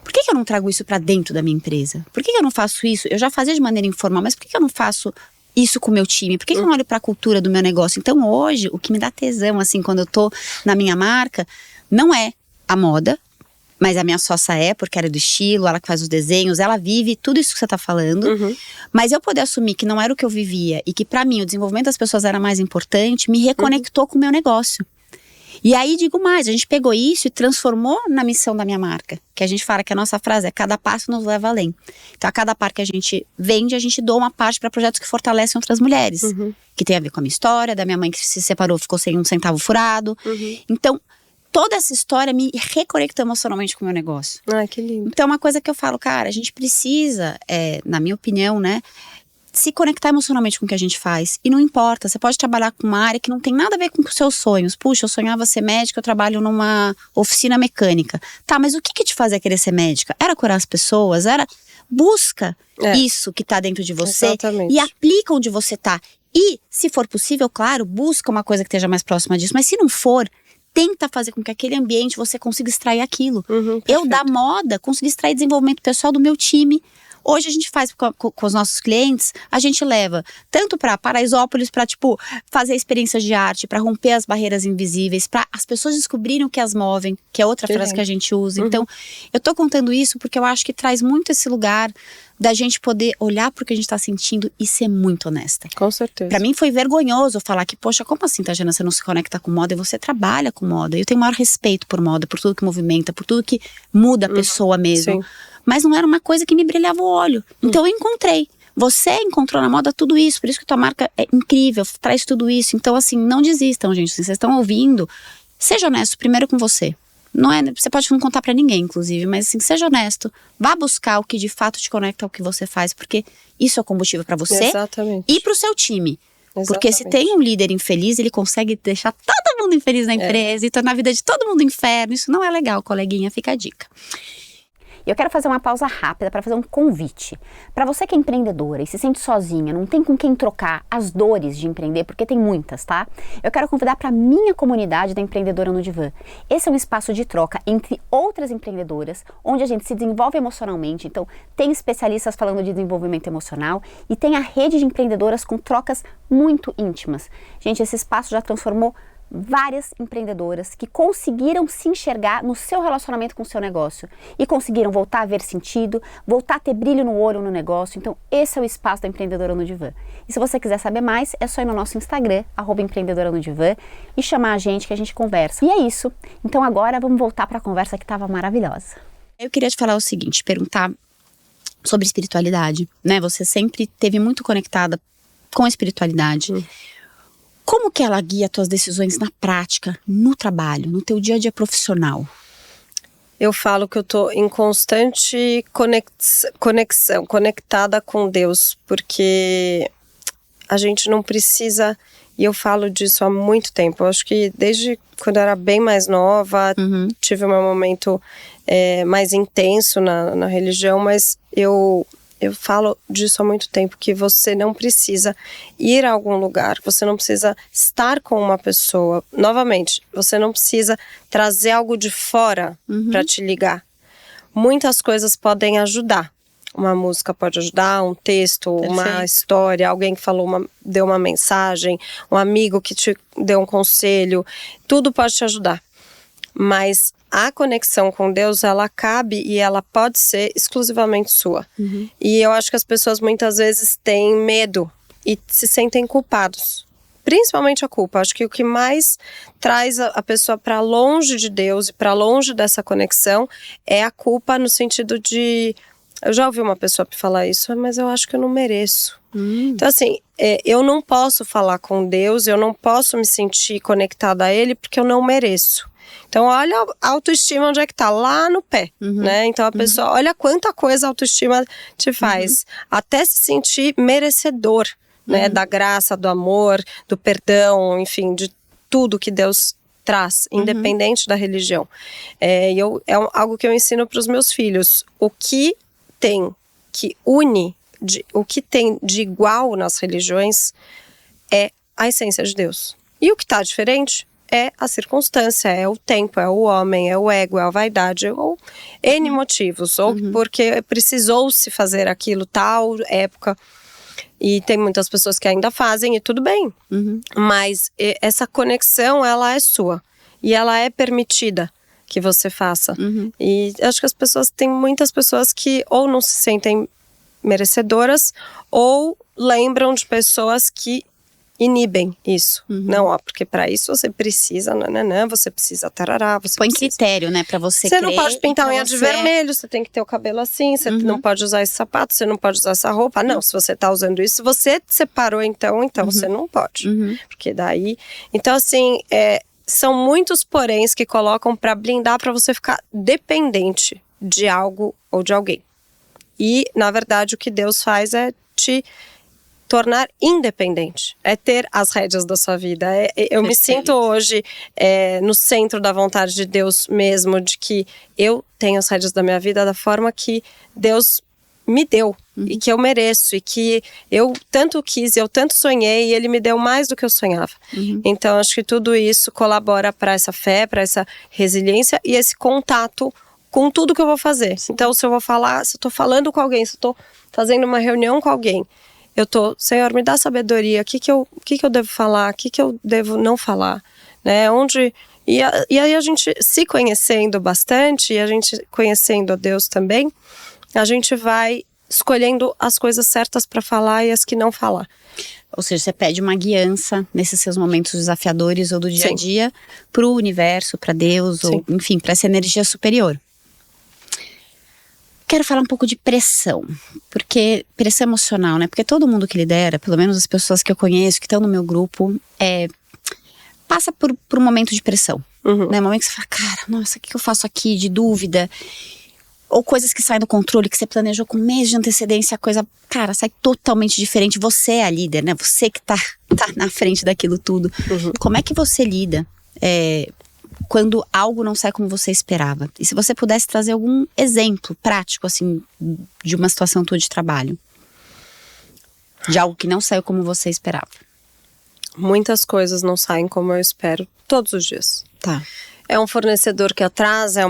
Por que eu não trago isso pra dentro da minha empresa? Por que eu não faço isso? Eu já fazia de maneira informal, mas por que eu não faço isso com o meu time? Por que eu não olho pra cultura do meu negócio? Então hoje, o que me dá tesão, assim, quando eu tô na minha marca, não é a moda, mas a minha sócia porque ela é do estilo, ela que faz os desenhos, ela vive tudo isso que você tá falando. Mas eu poder assumir que não era o que eu vivia e que pra mim o desenvolvimento das pessoas era mais importante, me reconectou com o meu negócio. E aí digo mais, a gente pegou isso e transformou na missão da minha marca. Que a gente fala que a nossa frase é cada passo nos leva além. Então a cada par que a gente vende, a gente doa uma parte para projetos que fortalecem outras mulheres. Que tem a ver com a minha história, da minha mãe que se separou, ficou sem um centavo furado. Então toda essa história me reconectou emocionalmente com o meu negócio. Ai, que lindo. Então, uma coisa que eu falo, cara, a gente precisa, na minha opinião, né, se conectar emocionalmente com o que a gente faz. E não importa, você pode trabalhar com uma área que não tem nada a ver com os seus sonhos. Puxa, eu sonhava ser médica, eu trabalho numa oficina mecânica. Tá, mas o que te fazia querer ser médica? Era curar as pessoas? Busca isso que tá dentro de você. Exatamente. E aplica onde você tá. E, se for possível, claro, busca uma coisa que esteja mais próxima disso. Mas se não for, tenta fazer com que aquele ambiente você consiga extrair aquilo. Eu, da moda, consegui extrair desenvolvimento pessoal do meu time. Hoje a gente faz com os nossos clientes, a gente leva tanto para Paraisópolis, para tipo, fazer experiências de arte, para romper as barreiras invisíveis, para as pessoas descobrirem o que as movem, que é outra frase que a gente usa. Então, eu tô contando isso porque eu acho que traz muito esse lugar da gente poder olhar pro que a gente tá sentindo e ser muito honesta. Com certeza. Pra mim foi vergonhoso falar que, poxa, como assim, Tatiana, você não se conecta com moda e você trabalha com moda? Eu tenho o maior respeito por moda, por tudo que movimenta, por tudo que muda a pessoa mesmo. Sim. Mas não era uma coisa que me brilhava o olho. Então eu encontrei. Você encontrou na moda tudo isso, por isso que tua marca é incrível, traz tudo isso. Então assim, não desistam, gente. Se vocês estão ouvindo, seja honesto primeiro com você. Não é, você pode não contar pra ninguém, inclusive, mas assim, seja honesto. Vá buscar o que de fato te conecta ao que você faz, porque isso é o combustível pra você. Exatamente. E pro seu time. Exatamente. Porque se tem um líder infeliz, ele consegue deixar todo mundo infeliz na empresa e tornar a vida de todo mundo um inferno. Isso não é legal, coleguinha, fica a dica. Eu quero fazer uma pausa rápida para fazer um convite. Para você que é empreendedora e se sente sozinha, não tem com quem trocar as dores de empreender, porque tem muitas, tá? Eu quero convidar para a minha comunidade da Empreendedora no Divã. Esse é um espaço de troca entre outras empreendedoras, onde a gente se desenvolve emocionalmente. Então, tem especialistas falando de desenvolvimento emocional e tem a rede de empreendedoras com trocas muito íntimas. Gente, esse espaço já transformou várias empreendedoras que conseguiram se enxergar no seu relacionamento com o seu negócio e conseguiram voltar a ver sentido, voltar a ter brilho no olho no negócio. Então esse é o espaço da Empreendedora no Divã. E se você quiser saber mais, é só ir no nosso Instagram, @empreendedora no divã, e chamar a gente que a gente conversa. E é isso. Então agora vamos voltar para a conversa que estava maravilhosa. Eu queria te falar o seguinte, perguntar sobre espiritualidade, né? Você sempre esteve muito conectada com a espiritualidade. Como que ela guia tuas decisões na prática, no trabalho, no teu dia a dia profissional? Eu falo que eu tô em constante conexão, conectada com Deus, porque a gente não precisa, e eu falo disso há muito tempo, eu acho que desde quando eu era bem mais nova, tive um momento mais intenso na religião, mas eu falo disso há muito tempo, que você não precisa ir a algum lugar, você não precisa estar com uma pessoa. Novamente, você não precisa trazer algo de fora para te ligar. Muitas coisas podem ajudar. Uma música pode ajudar, um texto, uma história, alguém que deu uma mensagem, um amigo que te deu um conselho, tudo pode te ajudar. Mas a conexão com Deus, ela cabe e ela pode ser exclusivamente sua. E eu acho que as pessoas muitas vezes têm medo e se sentem culpados. Principalmente a culpa. Acho que o que mais traz a pessoa para longe de Deus e para longe dessa conexão é a culpa, no sentido de... Eu já ouvi uma pessoa falar isso, mas eu acho que eu não mereço. Então assim, eu não posso falar com Deus, eu não posso me sentir conectada a Ele porque eu não mereço. Então olha a autoestima onde é que tá, lá no pé, né? Então a pessoa, olha quanta coisa a autoestima te faz, até se sentir merecedor, né? Da graça, do amor, do perdão, enfim, de tudo que Deus traz, independente da religião. Algo que eu ensino para os meus filhos, o que tem que une, o que tem de igual nas religiões é a essência de Deus. E o que está diferente é a circunstância, é o tempo, é o homem, é o ego, é a vaidade, ou N motivos, ou porque precisou-se fazer aquilo tal época, e tem muitas pessoas que ainda fazem, e tudo bem. Mas essa conexão, ela é sua, e ela é permitida que você faça. E acho que tem muitas pessoas que ou não se sentem merecedoras, ou lembram de pessoas que inibem isso. Não, porque para isso você precisa, você precisa tarará, você põe precisa... critério, né, para você Você não pode pintar a unha de vermelho, você tem que ter o cabelo assim, você não pode usar esse sapato, você não pode usar essa roupa. Não, se você tá usando isso, você separou então você não pode. Porque daí... Então assim, são muitos poréns que colocam para blindar, para você ficar dependente de algo ou de alguém. E, na verdade, o que Deus faz é te tornar independente, é ter as rédeas da sua vida. Eu me sinto hoje no centro da vontade de Deus mesmo, de que eu tenho as rédeas da minha vida da forma que Deus me deu, e que eu mereço, e que eu tanto quis, eu tanto sonhei, e Ele me deu mais do que eu sonhava. Então, acho que tudo isso colabora para essa fé, para essa resiliência e esse contato com tudo que eu vou fazer. Então, se eu vou falar, se eu tô falando com alguém, se eu tô fazendo uma reunião com alguém, eu tô, Senhor, me dá sabedoria, o que eu devo falar, o que eu devo não falar, né? E aí a gente se conhecendo bastante, e a gente conhecendo a Deus também, a gente vai escolhendo as coisas certas para falar e as que não falar. Ou seja, você pede uma guiança nesses seus momentos desafiadores ou do dia a dia pro universo, para Deus, ou enfim, para essa energia superior. Quero falar um pouco de pressão, porque pressão emocional, né? Porque todo mundo que lidera, pelo menos as pessoas que eu conheço, que estão no meu grupo, passa por um momento de pressão. Né? Um momento que você fala, cara, nossa, o que eu faço aqui? De dúvida. Ou coisas que saem do controle, que você planejou com meses de antecedência, a coisa, cara, sai totalmente diferente. Você é a líder, né? Você que tá na frente daquilo tudo. Como é que você lida quando algo não sai como você esperava? E se você pudesse trazer algum exemplo prático, assim, de uma situação tua de trabalho? De algo que não saiu como você esperava. Muitas coisas não saem como eu espero, todos os dias. Tá. É um fornecedor que atrasa,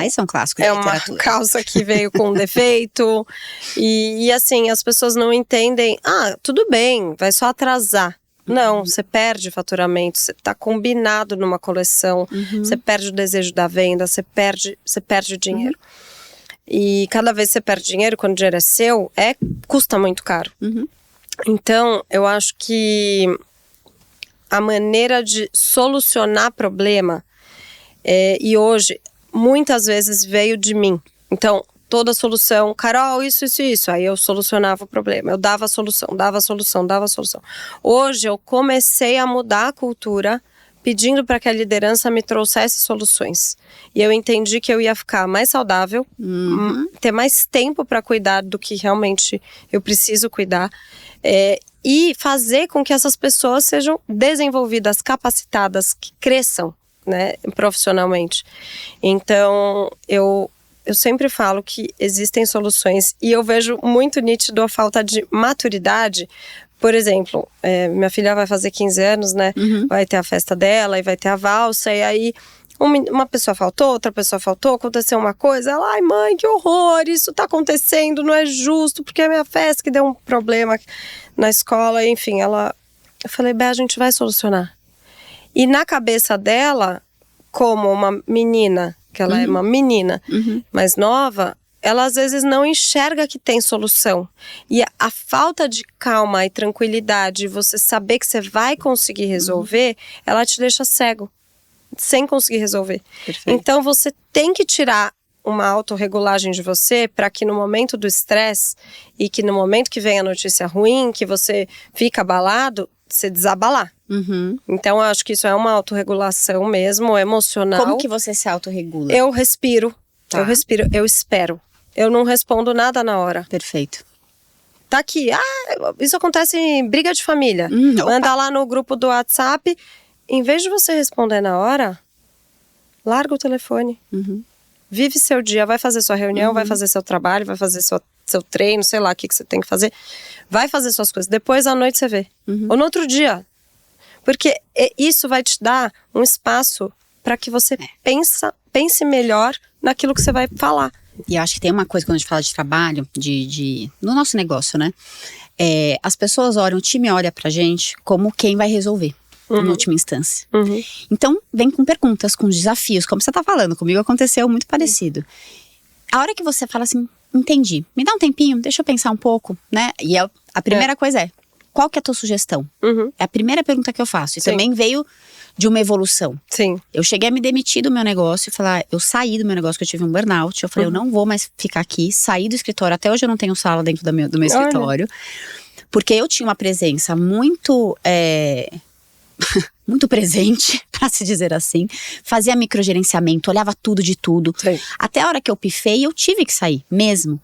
esse é um clássico da literatura. Uma calça que veio com defeito. E assim, as pessoas não entendem. Tudo bem, vai só atrasar. Não, você perde faturamento, você tá combinado numa coleção, você perde o desejo da venda, você perde dinheiro. E cada vez que você perde dinheiro, quando o dinheiro é seu, custa muito caro. Então, eu acho que a maneira de solucionar problema, e hoje, muitas vezes veio de mim. Então, toda a solução, Carol, isso. Aí eu solucionava o problema, eu dava a solução. Hoje eu comecei a mudar a cultura, pedindo para que a liderança me trouxesse soluções. E eu entendi que eu ia ficar mais saudável, ter mais tempo para cuidar do que realmente eu preciso cuidar. E fazer com que essas pessoas sejam desenvolvidas, capacitadas, que cresçam, né, profissionalmente. Então, eu sempre falo que existem soluções, e eu vejo muito nítido a falta de maturidade. Por exemplo, minha filha vai fazer 15 anos, né? Vai ter a festa dela e vai ter a valsa, e aí uma pessoa faltou, outra pessoa faltou, aconteceu uma coisa, ela, ai mãe, que horror, isso tá acontecendo, não é justo, porque é minha festa que deu um problema na escola, enfim, eu falei, a gente vai solucionar. E na cabeça dela, como uma menina, que ela é uma menina mais nova, ela às vezes não enxerga que tem solução. E a falta de calma e tranquilidade, você saber que você vai conseguir resolver, ela te deixa cego, sem conseguir resolver. Perfeito. Então você tem que tirar uma autorregulagem de você para que no momento do estresse e que no momento que vem a notícia ruim, que você fica abalado, você desabalar. Então eu acho que isso é uma autorregulação mesmo, emocional. Como que você se autorregula? Eu respiro, eu espero. Eu não respondo nada na hora. Perfeito. Tá aqui, isso acontece em briga de família. Manda lá no grupo do WhatsApp, em vez de você responder na hora, larga o telefone. Vive seu dia, vai fazer sua reunião, vai fazer seu trabalho, vai fazer seu treino, sei lá o que você tem que fazer. Vai fazer suas coisas, depois à noite você vê. Ou no outro dia. Porque isso vai te dar um espaço para que você pense melhor naquilo que você vai falar. E eu acho que tem uma coisa quando a gente fala de trabalho, no nosso negócio, né? As pessoas olham, o time olha pra gente como quem vai resolver, em última instância. Então, vem com perguntas, com desafios, como você tá falando, comigo aconteceu muito parecido. A hora que você fala assim, entendi, me dá um tempinho, deixa eu pensar um pouco, né? E a primeira coisa é, qual que é a tua sugestão? É a primeira pergunta que eu faço. E também veio de uma evolução. Sim. Eu cheguei a me demitir do meu negócio e falar, eu saí do meu negócio, que eu tive um burnout. Eu falei, eu não vou mais ficar aqui. Saí do escritório, até hoje eu não tenho sala dentro do meu escritório. Porque eu tinha uma presença muito muito presente, pra se dizer assim. Fazia microgerenciamento, olhava tudo de tudo. Sim. Até a hora que eu pifei, eu tive que sair mesmo.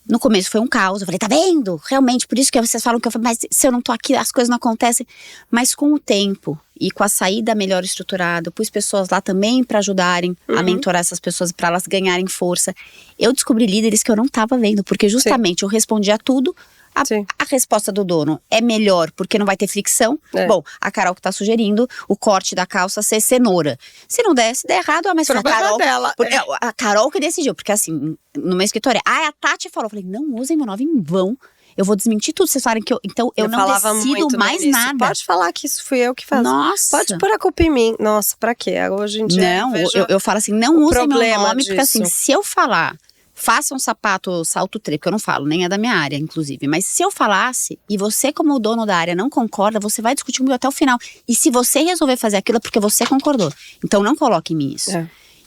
No começo foi um caos, eu falei, tá vendo? Realmente, por isso que vocês falam que eu falei, mas se eu não tô aqui, as coisas não acontecem. Mas com o tempo e com a saída melhor estruturada, eu pus pessoas lá também para ajudarem a mentorar essas pessoas, para elas ganharem força. Eu descobri líderes que eu não tava vendo, porque justamente eu respondia tudo. A resposta do dono é melhor porque não vai ter fricção. Bom, a Carol que tá sugerindo o corte da calça ser cenoura. Se não der, se der errado, mas a Carol dela. A Carol que decidiu, porque assim, no meu escritório, a Tati falou, eu falei, não usem meu nome em vão. Eu vou desmentir tudo, vocês falarem que então eu não decido mais nada. Pode falar que isso fui eu que faço. Nossa. Pode pôr a culpa em mim. Nossa, pra quê? Hoje em dia não, eu falo assim, não usem meu nome, porque assim, se eu falar, faça um sapato salto 3, porque eu não falo, nem é da minha área, inclusive. Mas se eu falasse, e você como dono da área não concorda, você vai discutir comigo até o final. E se você resolver fazer aquilo, é porque você concordou. Então não coloque em mim isso.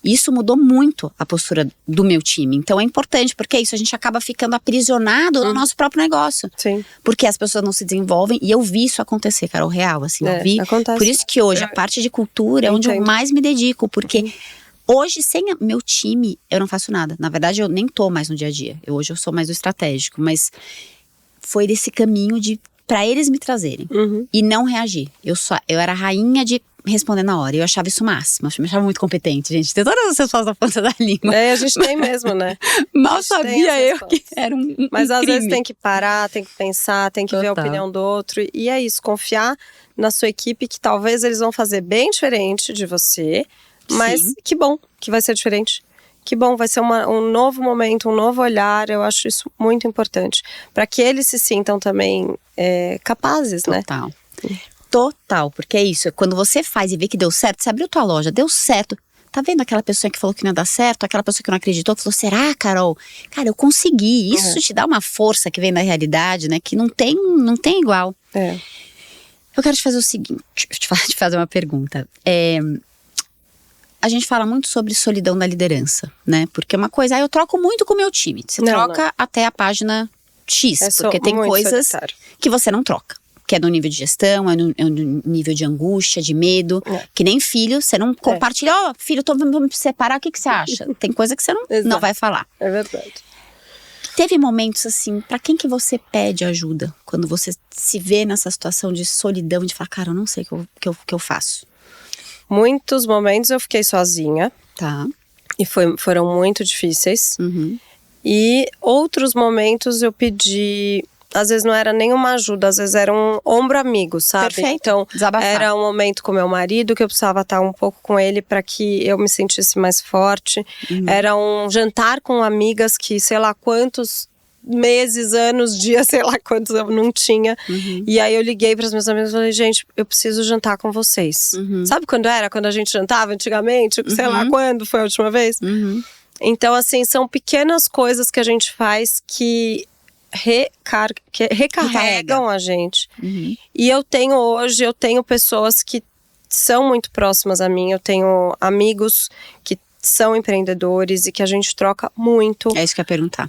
Isso mudou muito a postura do meu time. Então é importante, porque isso, a gente acaba ficando aprisionado no nosso próprio negócio. Sim. Porque as pessoas não se desenvolvem, e eu vi isso acontecer, Carol, real, assim, eu vi. Acontece. Por isso que hoje a parte de cultura é onde eu mais me dedico, porque hoje, sem meu time, eu não faço nada. Na verdade, eu nem tô mais no dia a dia. Hoje eu sou mais do estratégico, mas foi desse caminho pra eles me trazerem e não reagir. Eu era a rainha de responder na hora. Eu achava isso o máximo. Eu me achava muito competente, gente. Tem todas as pessoas na ponta da língua. A gente tem mesmo, né? Mal sabia eu que era Mas às crime. vezes tem que parar, tem que pensar, tem que ver a opinião do outro. E é isso, confiar na sua equipe, que talvez eles vão fazer bem diferente de você. Mas que bom que vai ser diferente. Que bom, vai ser um novo momento, um novo olhar. Eu acho isso muito importante. Para que eles se sintam também capazes, né? Total, porque é isso. Quando você faz e vê que deu certo, você abriu tua loja, deu certo. Tá vendo aquela pessoa que falou que não ia dar certo? Aquela pessoa que não acreditou, que falou, será, Carol? Cara, eu consegui. Isso te dá uma força que vem da realidade, né? Que não tem igual. Eu quero te fazer o seguinte, te fazer uma pergunta. A gente fala muito sobre solidão da liderança, né? Porque uma coisa, eu troco muito com o meu time. Você troca até a página X, porque tem coisas que você não troca. Que é no nível de gestão, é no nível de angústia, de medo. Que nem filho, você não compartilha. Filho, vamos me separar, o que você acha? Tem coisa que você não vai falar. É verdade. Teve momentos assim, pra quem que você pede ajuda? Quando você se vê nessa situação de solidão, de falar, cara, eu não sei o que eu faço. Muitos momentos eu fiquei sozinha. E foram muito difíceis. E outros momentos eu pedi... Às vezes não era nenhuma ajuda, às vezes era um ombro amigo, sabe? Perfeito. Então, desabafar. Era um momento com meu marido que eu precisava estar um pouco com ele para que eu me sentisse mais forte. Era um jantar com amigas que sei lá quantos meses, anos, dias, sei lá quantos eu não tinha. E aí eu liguei para as minhas amigas e falei, gente, eu preciso jantar com vocês. Sabe quando era? Quando a gente jantava antigamente? Sei lá quando foi a última vez? Então, assim, são pequenas coisas que a gente faz que recarregam a gente. E eu tenho pessoas que são muito próximas a mim. Eu tenho amigos que são empreendedores e que a gente troca muito. É isso que eu ia perguntar.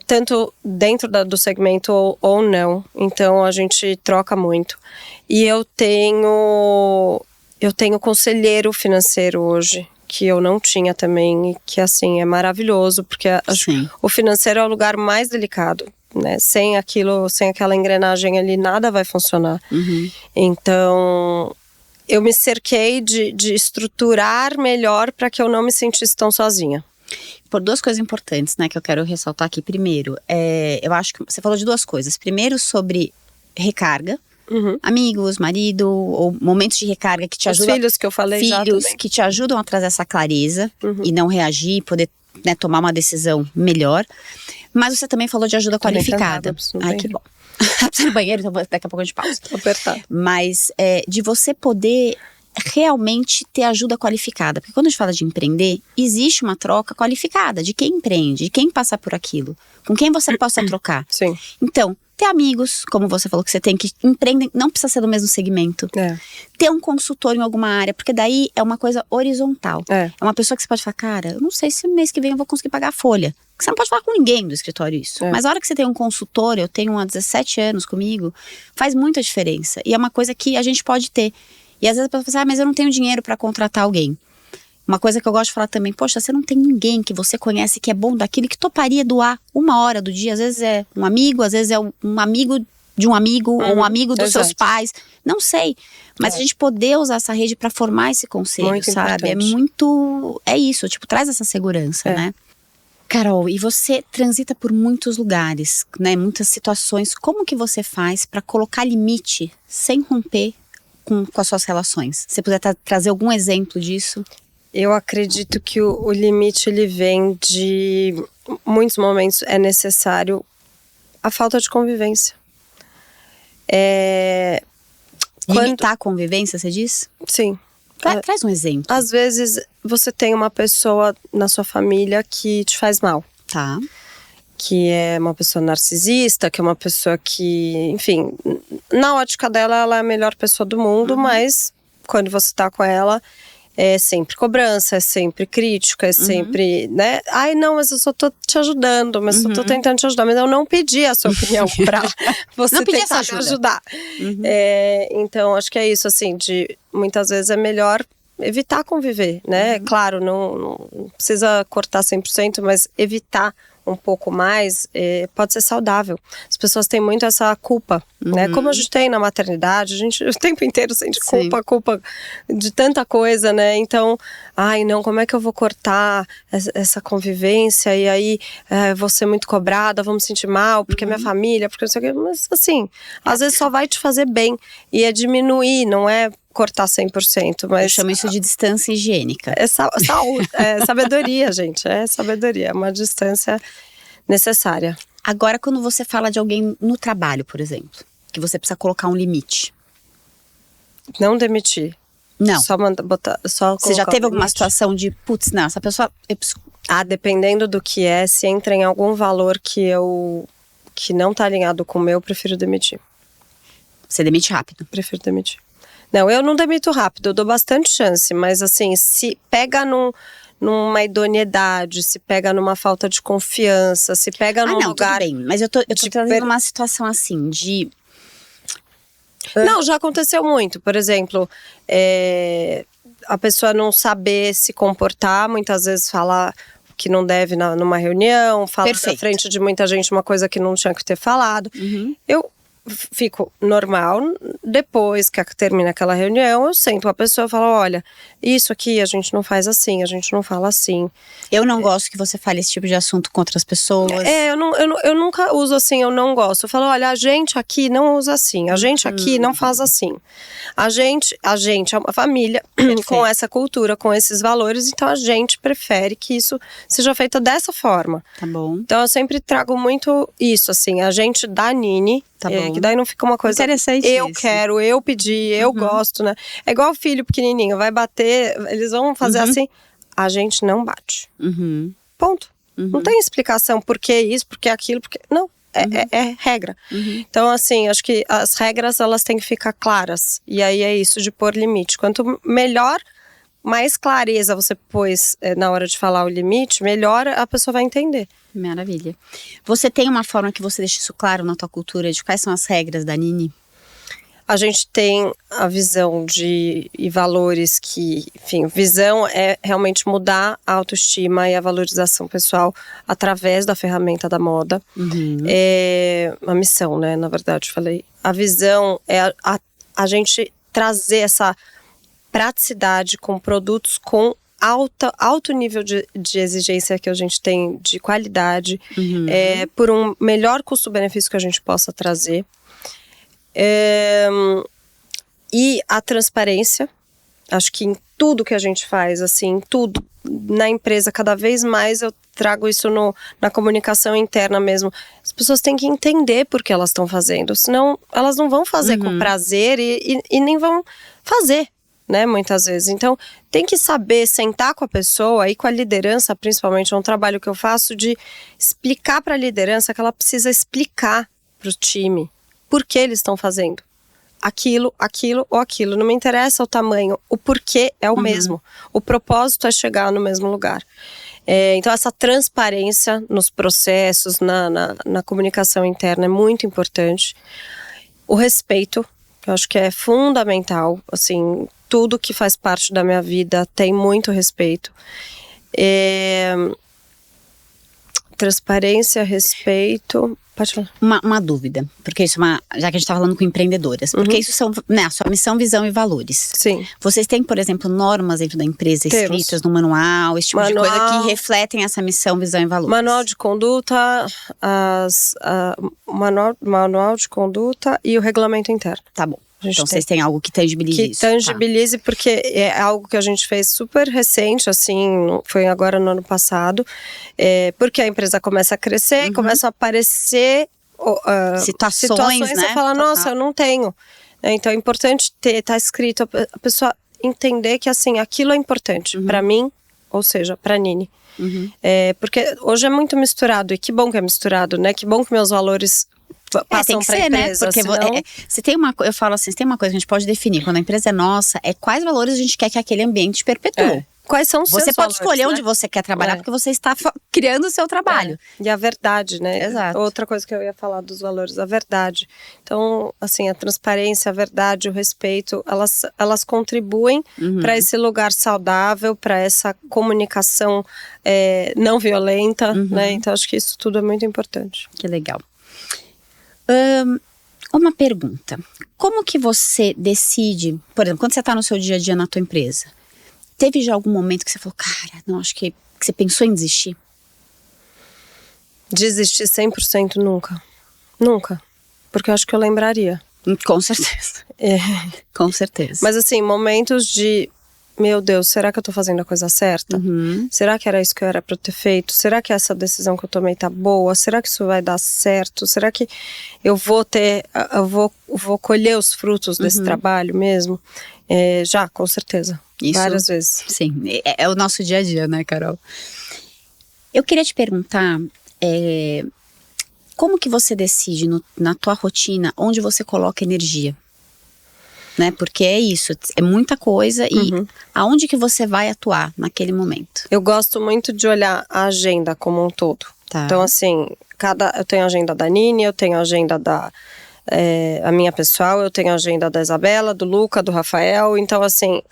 Tanto dentro do segmento ou não. Então a gente troca muito. E eu tenho conselheiro financeiro hoje, que eu não tinha também, e que assim é maravilhoso, porque o financeiro é o lugar mais delicado, né? Sem aquela engrenagem ali, nada vai funcionar. Então eu me cerquei de estruturar melhor para que eu não me sentisse tão sozinha. Por duas coisas importantes, né, que eu quero ressaltar aqui. Primeiro, eu acho que você falou de duas coisas. Primeiro, sobre recarga. Amigos, marido, ou momentos de recarga que te ajudam. Os filhos que eu falei já também. Filhos que te ajudam a trazer essa clareza e não reagir, poder, né, tomar uma decisão melhor. Mas você também falou de ajuda qualificada. Ai, que bom. Precisa no banheiro, então daqui a pouco a gente pausa. Tô apertado. Mas de você poder realmente ter ajuda qualificada. Porque quando a gente fala de empreender, existe uma troca qualificada de quem empreende, de quem passa por aquilo, com quem você possa trocar. Sim. Então, ter amigos, como você falou que você tem, que empreendem, não precisa ser do mesmo segmento. Ter um consultor em alguma área, porque daí é uma coisa horizontal. É uma pessoa que você pode falar, cara, eu não sei se mês que vem eu vou conseguir pagar a folha. Você não pode falar com ninguém do escritório isso. Mas a hora que você tem um consultor, eu tenho há 17 anos comigo, faz muita diferença. E é uma coisa que a gente pode ter. E às vezes a pessoa fala, mas eu não tenho dinheiro para contratar alguém. Uma coisa que eu gosto de falar também, poxa, você não tem ninguém que você conhece que é bom daquilo, que toparia doar 1 hora do dia. Às vezes é um amigo, às vezes é um amigo de um amigo, ou um amigo dos seus pais. Não sei. Mas a gente poder usar essa rede pra formar esse conselho, muito sabe? importante. É isso, tipo, traz essa segurança, né? Carol, e você transita por muitos lugares, né? Muitas situações. Como que você faz pra colocar limite sem romper com as suas relações? Se você puder trazer algum exemplo disso. Eu acredito que o limite, ele vem de muitos momentos, é necessário a falta de convivência. Limitar a convivência, você diz? Sim. Traz um exemplo. Às vezes você tem uma pessoa na sua família que te faz mal. Tá. Que é uma pessoa narcisista, que é uma pessoa que, enfim, na ótica dela, ela é a melhor pessoa do mundo, mas quando você tá com ela, é sempre cobrança, é sempre crítica, é sempre, né? Ai, não, mas eu só tô te ajudando, mas eu tô tentando te ajudar, mas eu não pedi a sua opinião pra você Não pedi tentar essa me ajuda. ajudar. Então, acho que é isso, assim, muitas vezes é melhor evitar conviver, né? Claro, não precisa cortar 100%, mas evitar um pouco mais, pode ser saudável. As pessoas têm muito essa culpa, né? Como a gente tem na maternidade, a gente o tempo inteiro sente culpa de tanta coisa, né? Então, ai não, como é que eu vou cortar essa convivência? E aí, vou ser muito cobrada, vou me sentir mal, porque é minha família, porque não sei o quê. Mas assim, às vezes só vai te fazer bem. E é diminuir, não é cortar 100%, mas... Eu chamo isso de distância higiênica. É saúde, é sabedoria, gente. É sabedoria, é uma distância necessária. Agora, quando você fala de alguém no trabalho, por exemplo, que você precisa colocar um limite. Não demitir. Não. Só botar, só você já colocar teve um alguma limite. situação de, putz, não, essa pessoa... Dependendo do que se entra em algum valor que não tá alinhado com o meu, eu prefiro demitir. Você demite rápido. Prefiro demitir. Não, eu não demito rápido, eu dou bastante chance, mas assim, se pega numa idoneidade, se pega numa falta de confiança, se pega num lugar... tudo bem, mas eu tô trazendo uma situação assim, de... Não, já aconteceu muito, por exemplo, a pessoa não saber se comportar, muitas vezes falar que não deve numa reunião, falar na frente de muita gente uma coisa que não tinha que ter falado. Eu fico normal, depois que termina aquela reunião, eu sento com a pessoa e falo, olha, isso aqui a gente não faz assim, a gente não fala assim. Eu não gosto que você fale esse tipo de assunto com outras pessoas. Eu nunca uso assim, eu não gosto. Eu falo, olha, a gente aqui não usa assim, a gente aqui não faz assim. A gente é uma família com essa cultura, com esses valores, então a gente prefere que isso seja feito dessa forma. Tá bom. Então eu sempre trago muito isso, assim, a gente da Nini. Tá bom. Que daí não fica uma coisa... Interessante eu isso. quero, eu pedi, eu gosto, né? É igual o filho pequenininho, vai bater, eles vão fazer assim. A gente não bate. Ponto. Não tem explicação por que isso, por que aquilo, porque... Não, é regra. Então, assim, acho que as regras, elas têm que ficar claras. E aí é isso de pôr limite. Quanto melhor, mais clareza você pôs na hora de falar o limite, melhor a pessoa vai entender. Maravilha. Você tem uma forma que você deixa isso claro na tua cultura de quais são as regras da Nini? A gente tem a visão e valores que, enfim, visão é realmente mudar a autoestima e a valorização pessoal através da ferramenta da moda. É uma missão, né, na verdade, falei. A visão é a gente trazer essa praticidade com produtos com alto nível de exigência que a gente tem de qualidade, por um melhor custo-benefício que a gente possa trazer. E a transparência, acho que em tudo que a gente faz, assim, tudo, na empresa, cada vez mais eu trago isso na comunicação interna mesmo. As pessoas têm que entender por que elas estão fazendo, senão elas não vão fazer com prazer e nem vão fazer, né, muitas vezes. Então, tem que saber sentar com a pessoa e com a liderança, principalmente, é um trabalho que eu faço de explicar para a liderança que ela precisa explicar para o time por que eles estão fazendo aquilo ou aquilo. Não me interessa o tamanho, o porquê é o mesmo. O propósito é chegar no mesmo lugar. Então, essa transparência nos processos, na comunicação interna é muito importante. O respeito, eu acho que é fundamental, assim, tudo que faz parte da minha vida tem muito respeito. Transparência, respeito. Pode falar. Uma dúvida, porque isso já que a gente tá falando com empreendedoras, porque isso são, né, a sua missão, visão e valores. Sim. Vocês têm, por exemplo, normas dentro da empresa escritas no manual, esse tipo de coisa que refletem essa missão, visão e valores? Manual de conduta, manual de conduta e o regulamento interno. Tá bom. Então vocês têm algo que tangibilize isso. Que tangibilize, tá. Porque é algo que a gente fez super recente, assim, foi agora no ano passado, porque a empresa começa a crescer e começam a aparecer situações, né? Você fala, nossa, eu não tenho. Então é importante tá escrito, a pessoa entender que, assim, aquilo é importante pra mim, ou seja, pra Nini. Porque hoje é muito misturado, e que bom que é misturado, né? Que bom que meus valores passam pra empresa, né? Porque senão... se tem eu falo assim, se tem uma coisa que a gente pode definir quando a empresa é nossa, quais valores a gente quer que aquele ambiente perpetue. Quais são os seus valores? Você pode escolher onde você quer trabalhar, porque você está criando o seu trabalho. E a verdade, né? Exato. Outra coisa que eu ia falar dos valores, a verdade. Então, assim, a transparência, a verdade, o respeito, elas contribuem para esse lugar saudável, para essa comunicação não violenta, né? Então, acho que isso tudo é muito importante. Que legal. Uma pergunta. Como que você decide, por exemplo, quando você está no seu dia a dia na tua empresa, teve já algum momento que você falou, cara, não, acho que você pensou em desistir? Desistir 100% nunca. Nunca. Porque eu acho que eu lembraria. Com certeza. Com certeza. Mas assim, momentos de... Meu Deus, será que eu tô fazendo a coisa certa? Será que era isso que eu era pra eu ter feito? Será que essa decisão que eu tomei tá boa? Será que isso vai dar certo? Será que eu vou vou colher os frutos desse trabalho mesmo? Já, com certeza. Isso, várias vezes. Sim, é o nosso dia a dia, né, Carol? Eu queria te perguntar, como que você decide na tua rotina onde você coloca energia? Né? Porque é isso, é muita coisa e aonde que você vai atuar naquele momento? Eu gosto muito de olhar a agenda como um todo. Tá. Então, assim, eu tenho a agenda da Nini, eu tenho a agenda a minha pessoal, eu tenho a agenda da Isabela, do Luca, do Rafael. Então, assim,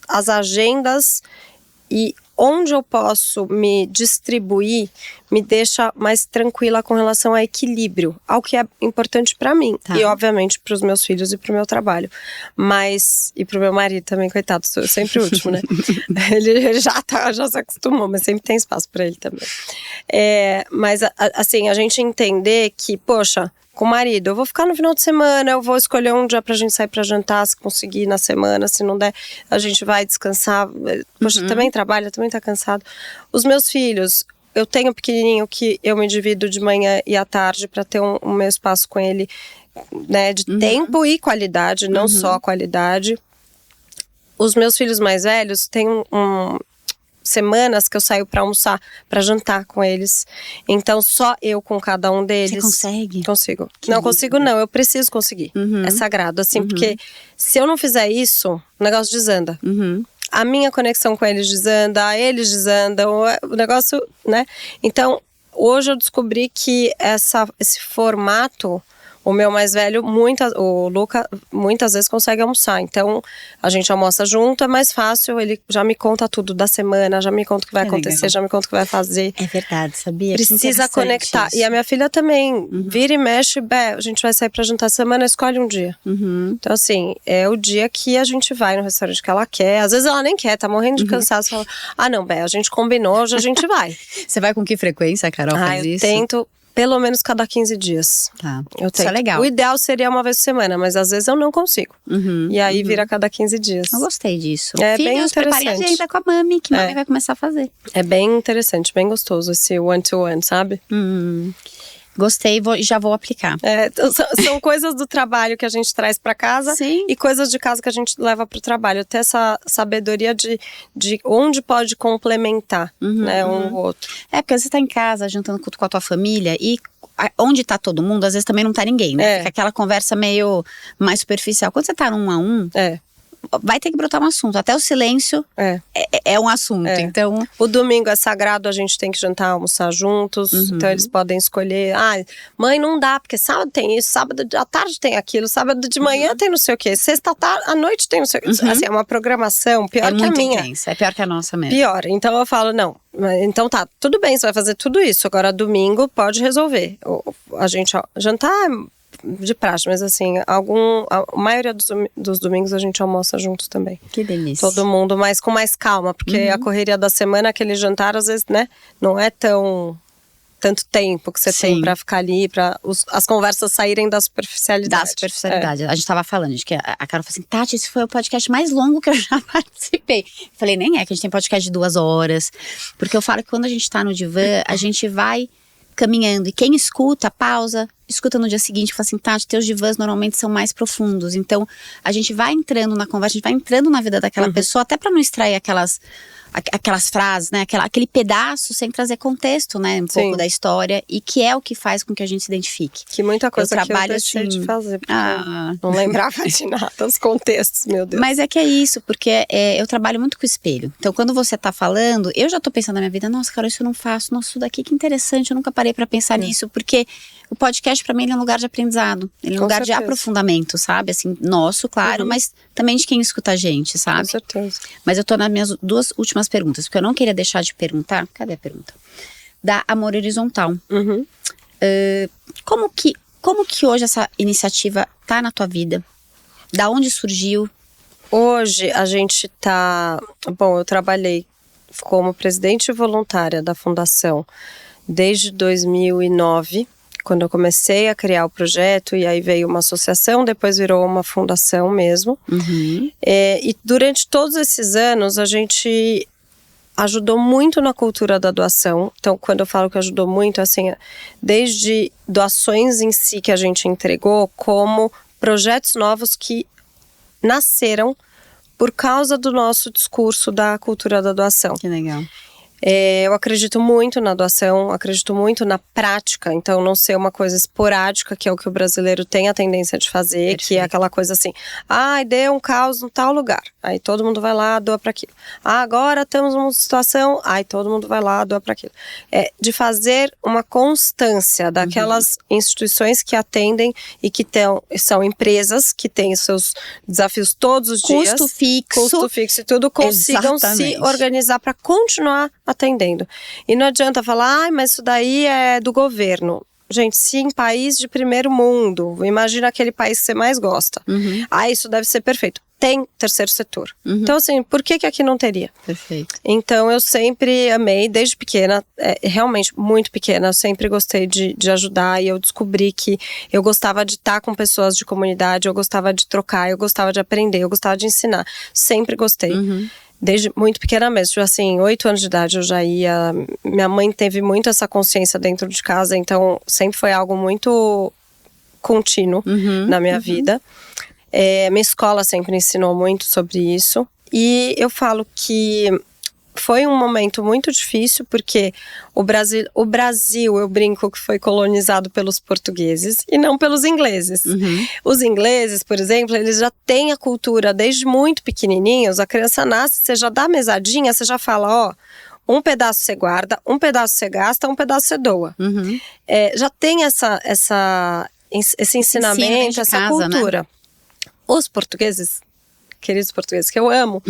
as agendas e onde eu posso me distribuir me deixa mais tranquila com relação a equilíbrio, ao que é importante pra mim. Tá. E obviamente pros meus filhos e pro meu trabalho. Mas, e pro meu marido também, coitado, sou sempre o último, né? ele já se acostumou, mas sempre tem espaço pra ele também. Mas assim, a gente entender que, poxa, com o marido, eu vou ficar no final de semana, eu vou escolher um dia pra gente sair pra jantar, se conseguir na semana, se não der, a gente vai descansar. Poxa, também trabalha, também tá cansado. Os meus filhos, eu tenho um pequenininho que eu me divido de manhã e à tarde pra ter um meu espaço com ele, né, de tempo e qualidade, não só qualidade. Os meus filhos mais velhos têm semanas que eu saio pra almoçar, pra jantar com eles. Então, só eu com cada um deles. Você consegue? Consigo. Não consigo, não. Eu preciso conseguir. É sagrado, assim, porque se eu não fizer isso, o negócio desanda. A minha conexão com eles desanda, eles desandam, o negócio, né? Então, hoje eu descobri que esse formato... O meu mais velho, o Luca, muitas vezes consegue almoçar. Então, a gente almoça junto, é mais fácil. Ele já me conta tudo da semana, já me conta o que vai acontecer, legal. Já me conta o que vai fazer. É verdade, sabia? Precisa conectar. Isso. E a minha filha também, vira e mexe, a gente vai sair pra jantar semana, escolhe um dia. Então, assim, é o dia que a gente vai no restaurante que ela quer. Às vezes ela nem quer, tá morrendo de cansaço. Fala, não, a gente combinou, hoje a gente vai. Você vai com que frequência, Carol, faz isso? Eu tento... Pelo menos cada 15 dias. Tá. Isso é legal. O ideal seria uma vez por semana, mas às vezes eu não consigo. E aí vira cada 15 dias. Eu gostei disso. É bem interessante. Prepare a agenda com a mami, que mami vai começar a fazer. É bem interessante, bem gostoso esse one-to-one, sabe? Gostei, já vou aplicar. São coisas do trabalho que a gente traz pra casa. Sim. E coisas de casa que a gente leva pro trabalho. Ter essa sabedoria de onde pode complementar, né, um ou outro. Porque você tá em casa, jantando com a tua família e onde tá todo mundo, às vezes também não tá ninguém, né? Fica aquela conversa meio mais superficial. Quando você tá num 1 a 1, vai ter que brotar um assunto. Até o silêncio é um assunto, então... O domingo é sagrado, a gente tem que jantar, almoçar juntos. Então eles podem escolher. Mãe, não dá, porque sábado tem isso, sábado à tarde tem aquilo, sábado de manhã tem não sei o quê, sexta à noite tem não sei o quê. Assim, é uma programação pior que a minha. Intensa, é pior que a nossa mesmo. Pior. Então eu falo, não, então tá, tudo bem, você vai fazer tudo isso. Agora domingo pode resolver. A gente jantar de praxe, mas assim, a maioria dos domingos a gente almoça juntos também. Que delícia. Todo mundo, mas com mais calma, porque a correria da semana, aquele jantar, às vezes, né, não é tanto tempo que você tem pra ficar ali, pra as conversas saírem da superficialidade. A gente tava falando de que a Carol falou assim, Tati, esse foi o podcast mais longo que eu já participei. Falei, nem é, que a gente tem podcast de 2 horas. Porque eu falo que quando a gente tá no divã, a gente vai caminhando. E quem escuta, pausa, escuta no dia seguinte e fala assim, Tati, teus divãs normalmente são mais profundos. Então, a gente vai entrando na conversa, a gente vai entrando na vida daquela pessoa, até pra não extrair aquelas frases, né? Aquele pedaço sem trazer contexto, né? Um pouco da história. E que é o que faz com que a gente se identifique. Que muita coisa que eu deixei de fazer. Porque não lembrava de nada, os contextos, meu Deus. Mas é que é isso, porque eu trabalho muito com o espelho. Então, quando você tá falando, eu já tô pensando na minha vida, nossa, Carol, isso eu não faço. Nossa, isso daqui que interessante, eu nunca parei pra pensar nisso. Porque o podcast pra mim ele é um lugar de aprendizado. Ele é um lugar de aprofundamento, sabe? Assim, nosso, claro, mas também de quem escuta a gente, sabe? Com certeza. Mas eu tô nas minhas 2 últimas perguntas, porque eu não queria deixar de perguntar. Cadê a pergunta? Da Amor Horizontal. Como que hoje essa iniciativa tá na tua vida? Da onde surgiu? Hoje a gente tá... Bom, eu trabalhei como presidente voluntária da fundação desde 2009, quando eu comecei a criar o projeto, e aí veio uma associação, depois virou uma fundação mesmo. E durante todos esses anos a gente ajudou muito na cultura da doação. Então, quando eu falo que ajudou muito, assim, desde doações em si que a gente entregou, como projetos novos que nasceram por causa do nosso discurso da cultura da doação. Que legal. Eu acredito muito na doação, acredito muito na prática, então não ser uma coisa esporádica, que é o que o brasileiro tem a tendência de fazer, que é aquela coisa assim, deu um caos em tal lugar, aí todo mundo vai lá, doa para aquilo. Agora temos uma situação, aí todo mundo vai lá, doa para aquilo. De fazer uma constância daquelas instituições que atendem e que são empresas que têm seus desafios todos os dias. Custo fixo e tudo, consigam se organizar para continuar atendendo. E não adianta falar, mas isso daí é do governo. Gente, se em país de primeiro mundo, imagina aquele país que você mais gosta. Isso deve ser perfeito. Tem terceiro setor. Então, assim, por que aqui não teria? Perfeito. Então, eu sempre amei, desde pequena, realmente muito pequena, eu sempre gostei de ajudar, e eu descobri que eu gostava de estar com pessoas de comunidade, eu gostava de trocar, eu gostava de aprender, eu gostava de ensinar. Sempre gostei. Desde muito pequena mesmo, assim, 8 anos de idade eu já ia. Minha mãe teve muito essa consciência dentro de casa, então sempre foi algo muito contínuo na minha vida. Minha escola sempre ensinou muito sobre isso. E eu falo que foi um momento muito difícil, porque o Brasil, eu brinco que foi colonizado pelos portugueses e não pelos ingleses. Os ingleses, por exemplo, eles já têm a cultura desde muito pequenininhos. A criança nasce, você já dá a mesadinha, você já fala, um pedaço você guarda, um pedaço você gasta, um pedaço você doa. Já tem esse ensinamento, essa cultura. Né? Os portugueses, queridos portugueses que eu amo,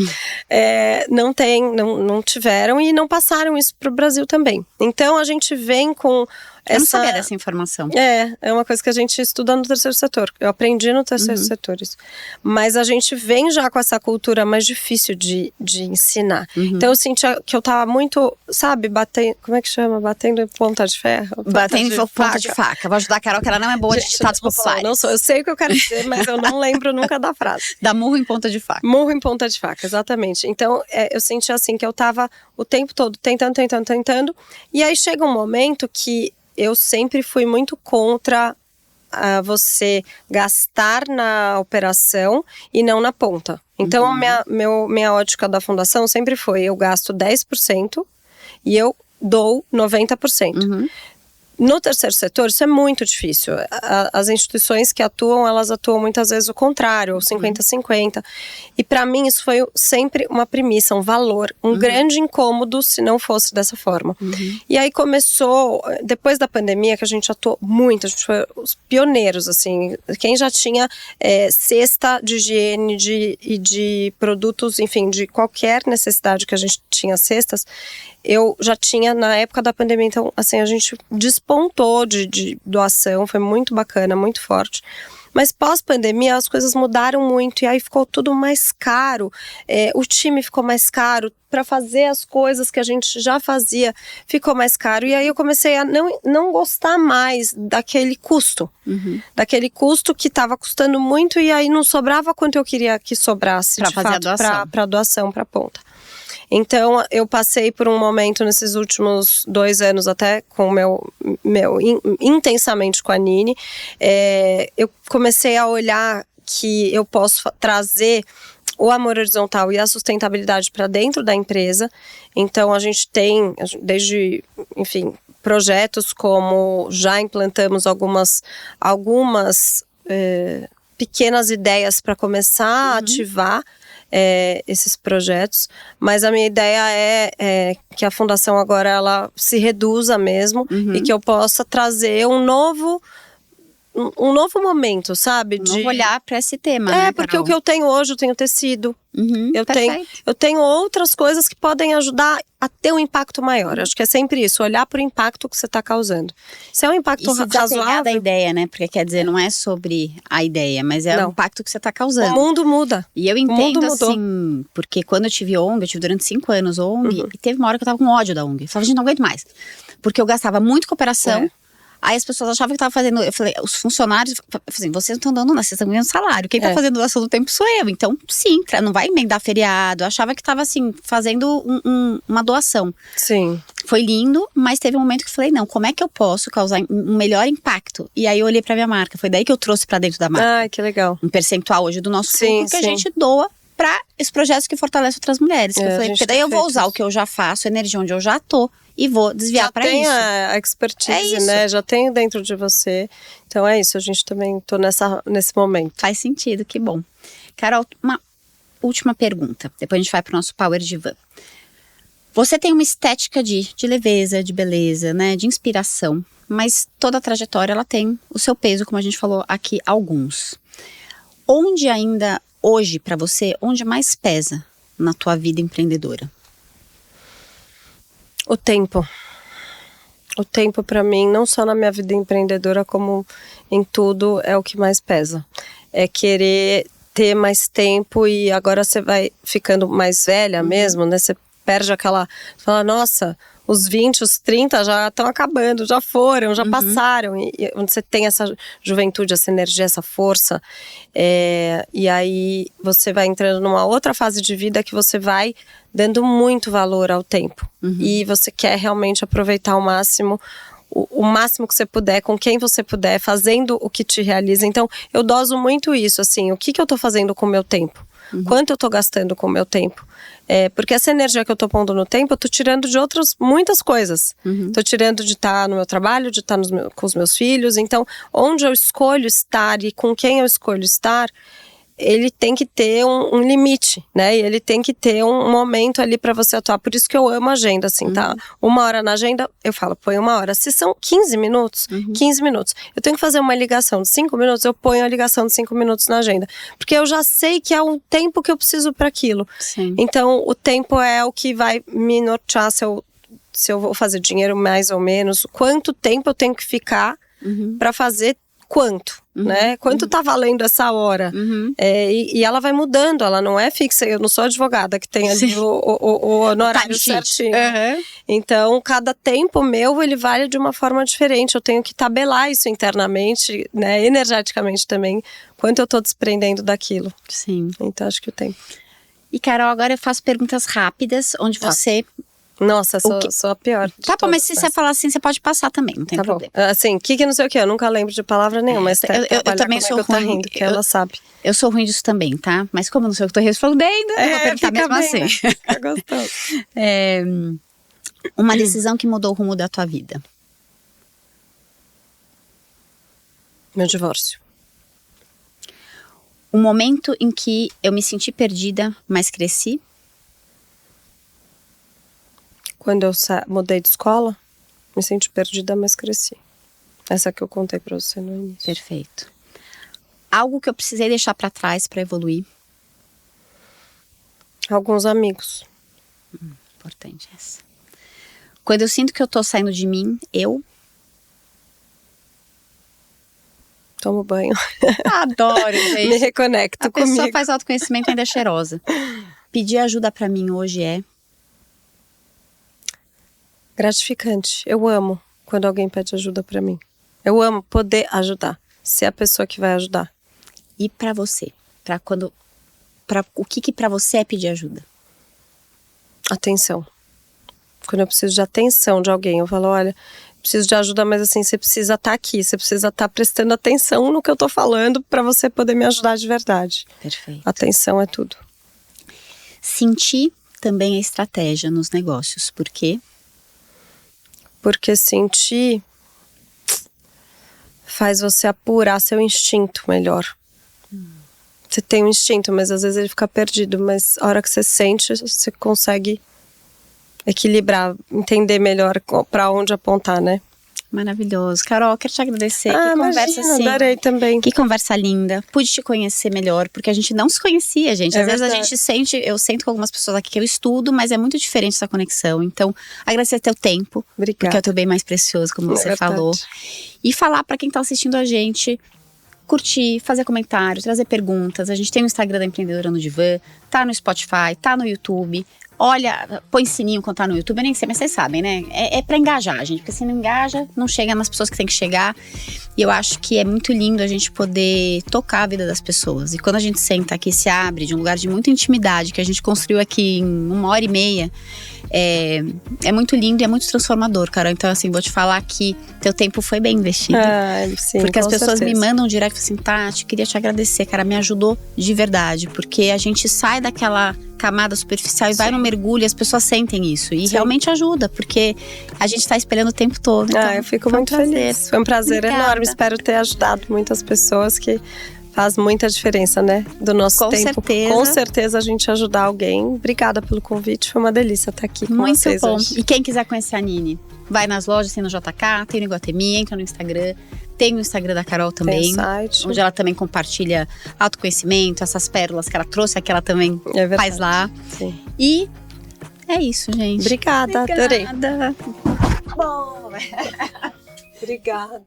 não tiveram e não passaram isso para o Brasil também. Então a gente vem com Eu não sabia dessa informação. É uma coisa que a gente estuda no terceiro setor. Eu aprendi no terceiro setor isso. Mas a gente vem já com essa cultura mais difícil de ensinar. Então eu sentia que eu tava muito, sabe, batendo, como é que chama? Batendo em ponta de ferro? Batendo em ponta de faca. Vou ajudar a Carol, que ela não é boa de ditados populares. Não sou, eu sei o que eu quero dizer, mas eu não lembro nunca da frase. Dá murro em ponta de faca. Murro em ponta de faca, exatamente. Então eu sentia assim que eu tava o tempo todo tentando. E aí chega um momento que eu sempre fui muito contra você gastar na operação e não na ponta. Então, minha ótica da fundação sempre foi, eu gasto 10% e eu dou 90%. No terceiro setor, isso é muito difícil. As instituições que atuam, elas atuam muitas vezes o contrário, ou 50-50. E para mim isso foi sempre uma premissa, um valor, um grande incômodo se não fosse dessa forma. E aí começou, depois da pandemia, que a gente atuou muito, a gente foi os pioneiros, assim. Quem já tinha cesta de higiene e de produtos, enfim, de qualquer necessidade que a gente tinha cestas, eu já tinha na época da pandemia. Então, assim, a gente despontou de doação, foi muito bacana, muito forte. Mas pós-pandemia as coisas mudaram muito e aí ficou tudo mais caro, o time ficou mais caro, para fazer as coisas que a gente já fazia ficou mais caro. E aí eu comecei a não gostar mais daquele custo, daquele custo que estava custando muito e aí não sobrava quanto eu queria que sobrasse Pra fazer a doação. para doação, para ponta. Então, eu passei por um momento nesses últimos 2 anos, até com o meu intensamente com a Nini, eu comecei a olhar que eu posso trazer o amor horizontal e a sustentabilidade para dentro da empresa. Então, a gente tem, desde, enfim, projetos como já implantamos algumas pequenas ideias para começar a ativar esses projetos, mas a minha ideia é que a fundação agora ela se reduza mesmo e que eu possa trazer um novo momento, sabe? Novo olhar para esse tema, né, porque Carol? o que eu tenho hoje, eu tenho tecido. Perfeito. Eu tenho outras coisas que podem ajudar a ter um impacto maior. Acho que é sempre isso, olhar para o impacto que você está causando. Se é um impacto E se desapegar razoável, da ideia, né? Porque quer dizer, não é sobre a ideia, mas é o impacto que você está causando. o mundo muda. E eu entendo assim, porque quando eu tive ONG, eu tive durante 5 anos ONG, e teve uma hora que eu tava com ódio da ONG. Eu falava, gente, não aguento mais. Porque eu gastava muito cooperação. Aí as pessoas achavam que eu tava fazendo. Eu falei, os funcionários, assim, vocês não estão dando nada, vocês estão ganhando salário. Quem tá fazendo doação do tempo sou eu. Então, sim, não vai emendar feriado. Eu achava que tava, assim, fazendo uma doação. Sim. Foi lindo, mas teve um momento que eu falei, não, como é que eu posso causar um melhor impacto? E aí eu olhei pra minha marca. Foi daí que eu trouxe pra dentro da marca. Ai, que legal. Um percentual hoje do nosso lucro que a gente doa para esses projetos que fortalecem outras mulheres. Que eu falei, porque daí eu vou usar o que eu já faço, a energia onde eu já tô, e vou desviar para isso. Já tem a expertise, né? Já tem dentro de você. Então é isso, a gente também tô nesse momento. Faz sentido, que bom. Carol, uma última pergunta. Depois a gente vai pro nosso Power Divan. Você tem uma estética de leveza, de beleza, né? De inspiração. Mas toda a trajetória, ela tem o seu peso, como a gente falou aqui, alguns. Onde ainda... Hoje, para você, onde mais pesa na tua vida empreendedora? O tempo. O tempo para mim, não só na minha vida empreendedora, como em tudo, é o que mais pesa. É querer ter mais tempo e agora você vai ficando mais velha mesmo, né? Você perde aquela... Fala, nossa, os 20, os 30 já estão acabando, já foram, já passaram. E onde você tem essa juventude, essa energia, essa força. E aí você vai entrando numa outra fase de vida que você vai dando muito valor ao tempo. E você quer realmente aproveitar ao máximo, o máximo que você puder, com quem você puder, fazendo o que te realiza. Então, eu doso muito isso, assim, o que eu tô fazendo com o meu tempo? Quanto eu tô gastando com o meu tempo? Porque essa energia que eu tô pondo no tempo, eu tô tirando de outras muitas coisas. Tô tirando de estar no meu trabalho, de estar com os meus filhos. Então, onde eu escolho estar e com quem eu escolho estar, ele tem que ter um limite, né? E ele tem que ter um momento ali pra você atuar. Por isso que eu amo a agenda, assim, tá? 1 hora na agenda, eu falo, põe 1 hora. Se são 15 minutos, 15 minutos. Eu tenho que fazer uma ligação de 5 minutos, eu ponho a ligação de 5 minutos na agenda. Porque eu já sei que é o tempo que eu preciso para aquilo. Sim. Então, o tempo é o que vai me nortear se eu vou fazer dinheiro mais ou menos. Quanto tempo eu tenho que ficar pra fazer quanto, né? Quanto tá valendo essa hora? E ela vai mudando, ela não é fixa. Eu não sou advogada que tem ali o honorário certinho. Então, cada tempo meu, ele vale de uma forma diferente. Eu tenho que tabelar isso internamente, né? Energeticamente também, quanto eu tô desprendendo daquilo. Sim. Então, acho que o tempo. E, Carol, agora eu faço perguntas rápidas, onde você... Nossa, sou a pior. Tá bom, mas se você falar assim, você pode passar também, não tem problema. Bom. Assim, que não sei o que, eu nunca lembro de palavra nenhuma, mas eu também sou ruim. Tá rindo, que ela sabe. Eu sou ruim disso também, tá? Mas como eu não sei o que eu tô respondendo, eu vou perguntar mesmo bem, assim. Né? Fica gostoso. Uma decisão que mudou o rumo da tua vida. Meu divórcio. O momento em que eu me senti perdida, mas cresci. Quando eu mudei de escola, me senti perdida, mas cresci. Essa que eu contei pra você no início. Perfeito. Algo que eu precisei deixar pra trás pra evoluir. Alguns amigos. Importante essa. Quando eu sinto que eu tô saindo de mim, eu tomo banho. adoro, gente. Me reconecto A comigo. pessoa faz autoconhecimento e ainda é cheirosa. Pedir ajuda pra mim hoje é gratificante. Eu amo quando alguém pede ajuda pra mim. Eu amo poder ajudar. Ser a pessoa que vai ajudar. E pra você? O que pra você é pedir ajuda? Atenção. Quando eu preciso de atenção de alguém, eu falo, olha, preciso de ajuda, mas assim, você precisa estar aqui, você precisa estar prestando atenção no que eu tô falando pra você poder me ajudar de verdade. Perfeito. Atenção é tudo. Sentir também é estratégia nos negócios. Por quê? Porque sentir faz você apurar seu instinto melhor. Você tem um instinto, mas às vezes ele fica perdido. Mas a hora que você sente, você consegue equilibrar, entender melhor pra onde apontar, né? Maravilhoso. Carol, quero te agradecer. Que conversa assim. Adorei também. Que conversa linda. Pude te conhecer melhor, porque a gente não se conhecia, gente. Às vezes a verdade. gente sente, eu sento com algumas pessoas aqui que eu estudo, mas é muito diferente essa conexão. Então, agradecer teu tempo. Obrigada. Porque é o teu bem mais precioso, como você falou. E falar pra quem tá assistindo a gente, curtir, fazer comentário, trazer perguntas. A gente tem o Instagram da Empreendedora no Divã, tá no Spotify, tá no YouTube. Olha, põe sininho quando tá no YouTube, eu nem sei, mas vocês sabem, né? É pra engajar, gente, porque se não engaja, não chega nas pessoas que tem que chegar. E eu acho que é muito lindo a gente poder tocar a vida das pessoas. E quando a gente senta aqui, se abre de um lugar de muita intimidade, que a gente construiu aqui em 1h30, é muito lindo e é muito transformador, Carol. Então, assim, vou te falar que teu tempo foi bem investido. Sim, porque as pessoas certeza. me mandam direct e falam assim, Tati, queria te agradecer, cara, me ajudou de verdade. Porque a gente sai daquela camada superficial e vai no mergulho, e as pessoas sentem isso. E realmente ajuda, porque a gente tá espelhando o tempo todo. Então, eu fico muito feliz. Foi um prazer enorme. Espero ter ajudado muitas pessoas, que faz muita diferença, né? Do nosso tempo. Certeza. Com certeza a gente ajudar alguém. Obrigada pelo convite. Foi uma delícia estar aqui com vocês bom. hoje. E quem quiser conhecer a Nini, vai nas lojas, tem no JK, tem no Iguatemi, entra no Instagram. Tem o Instagram da Carol também, tem site, onde ela também compartilha autoconhecimento, essas pérolas que ela trouxe, aqui ela também faz lá. Sim. E é isso, gente. Obrigada. Adorei. Bom. Obrigada.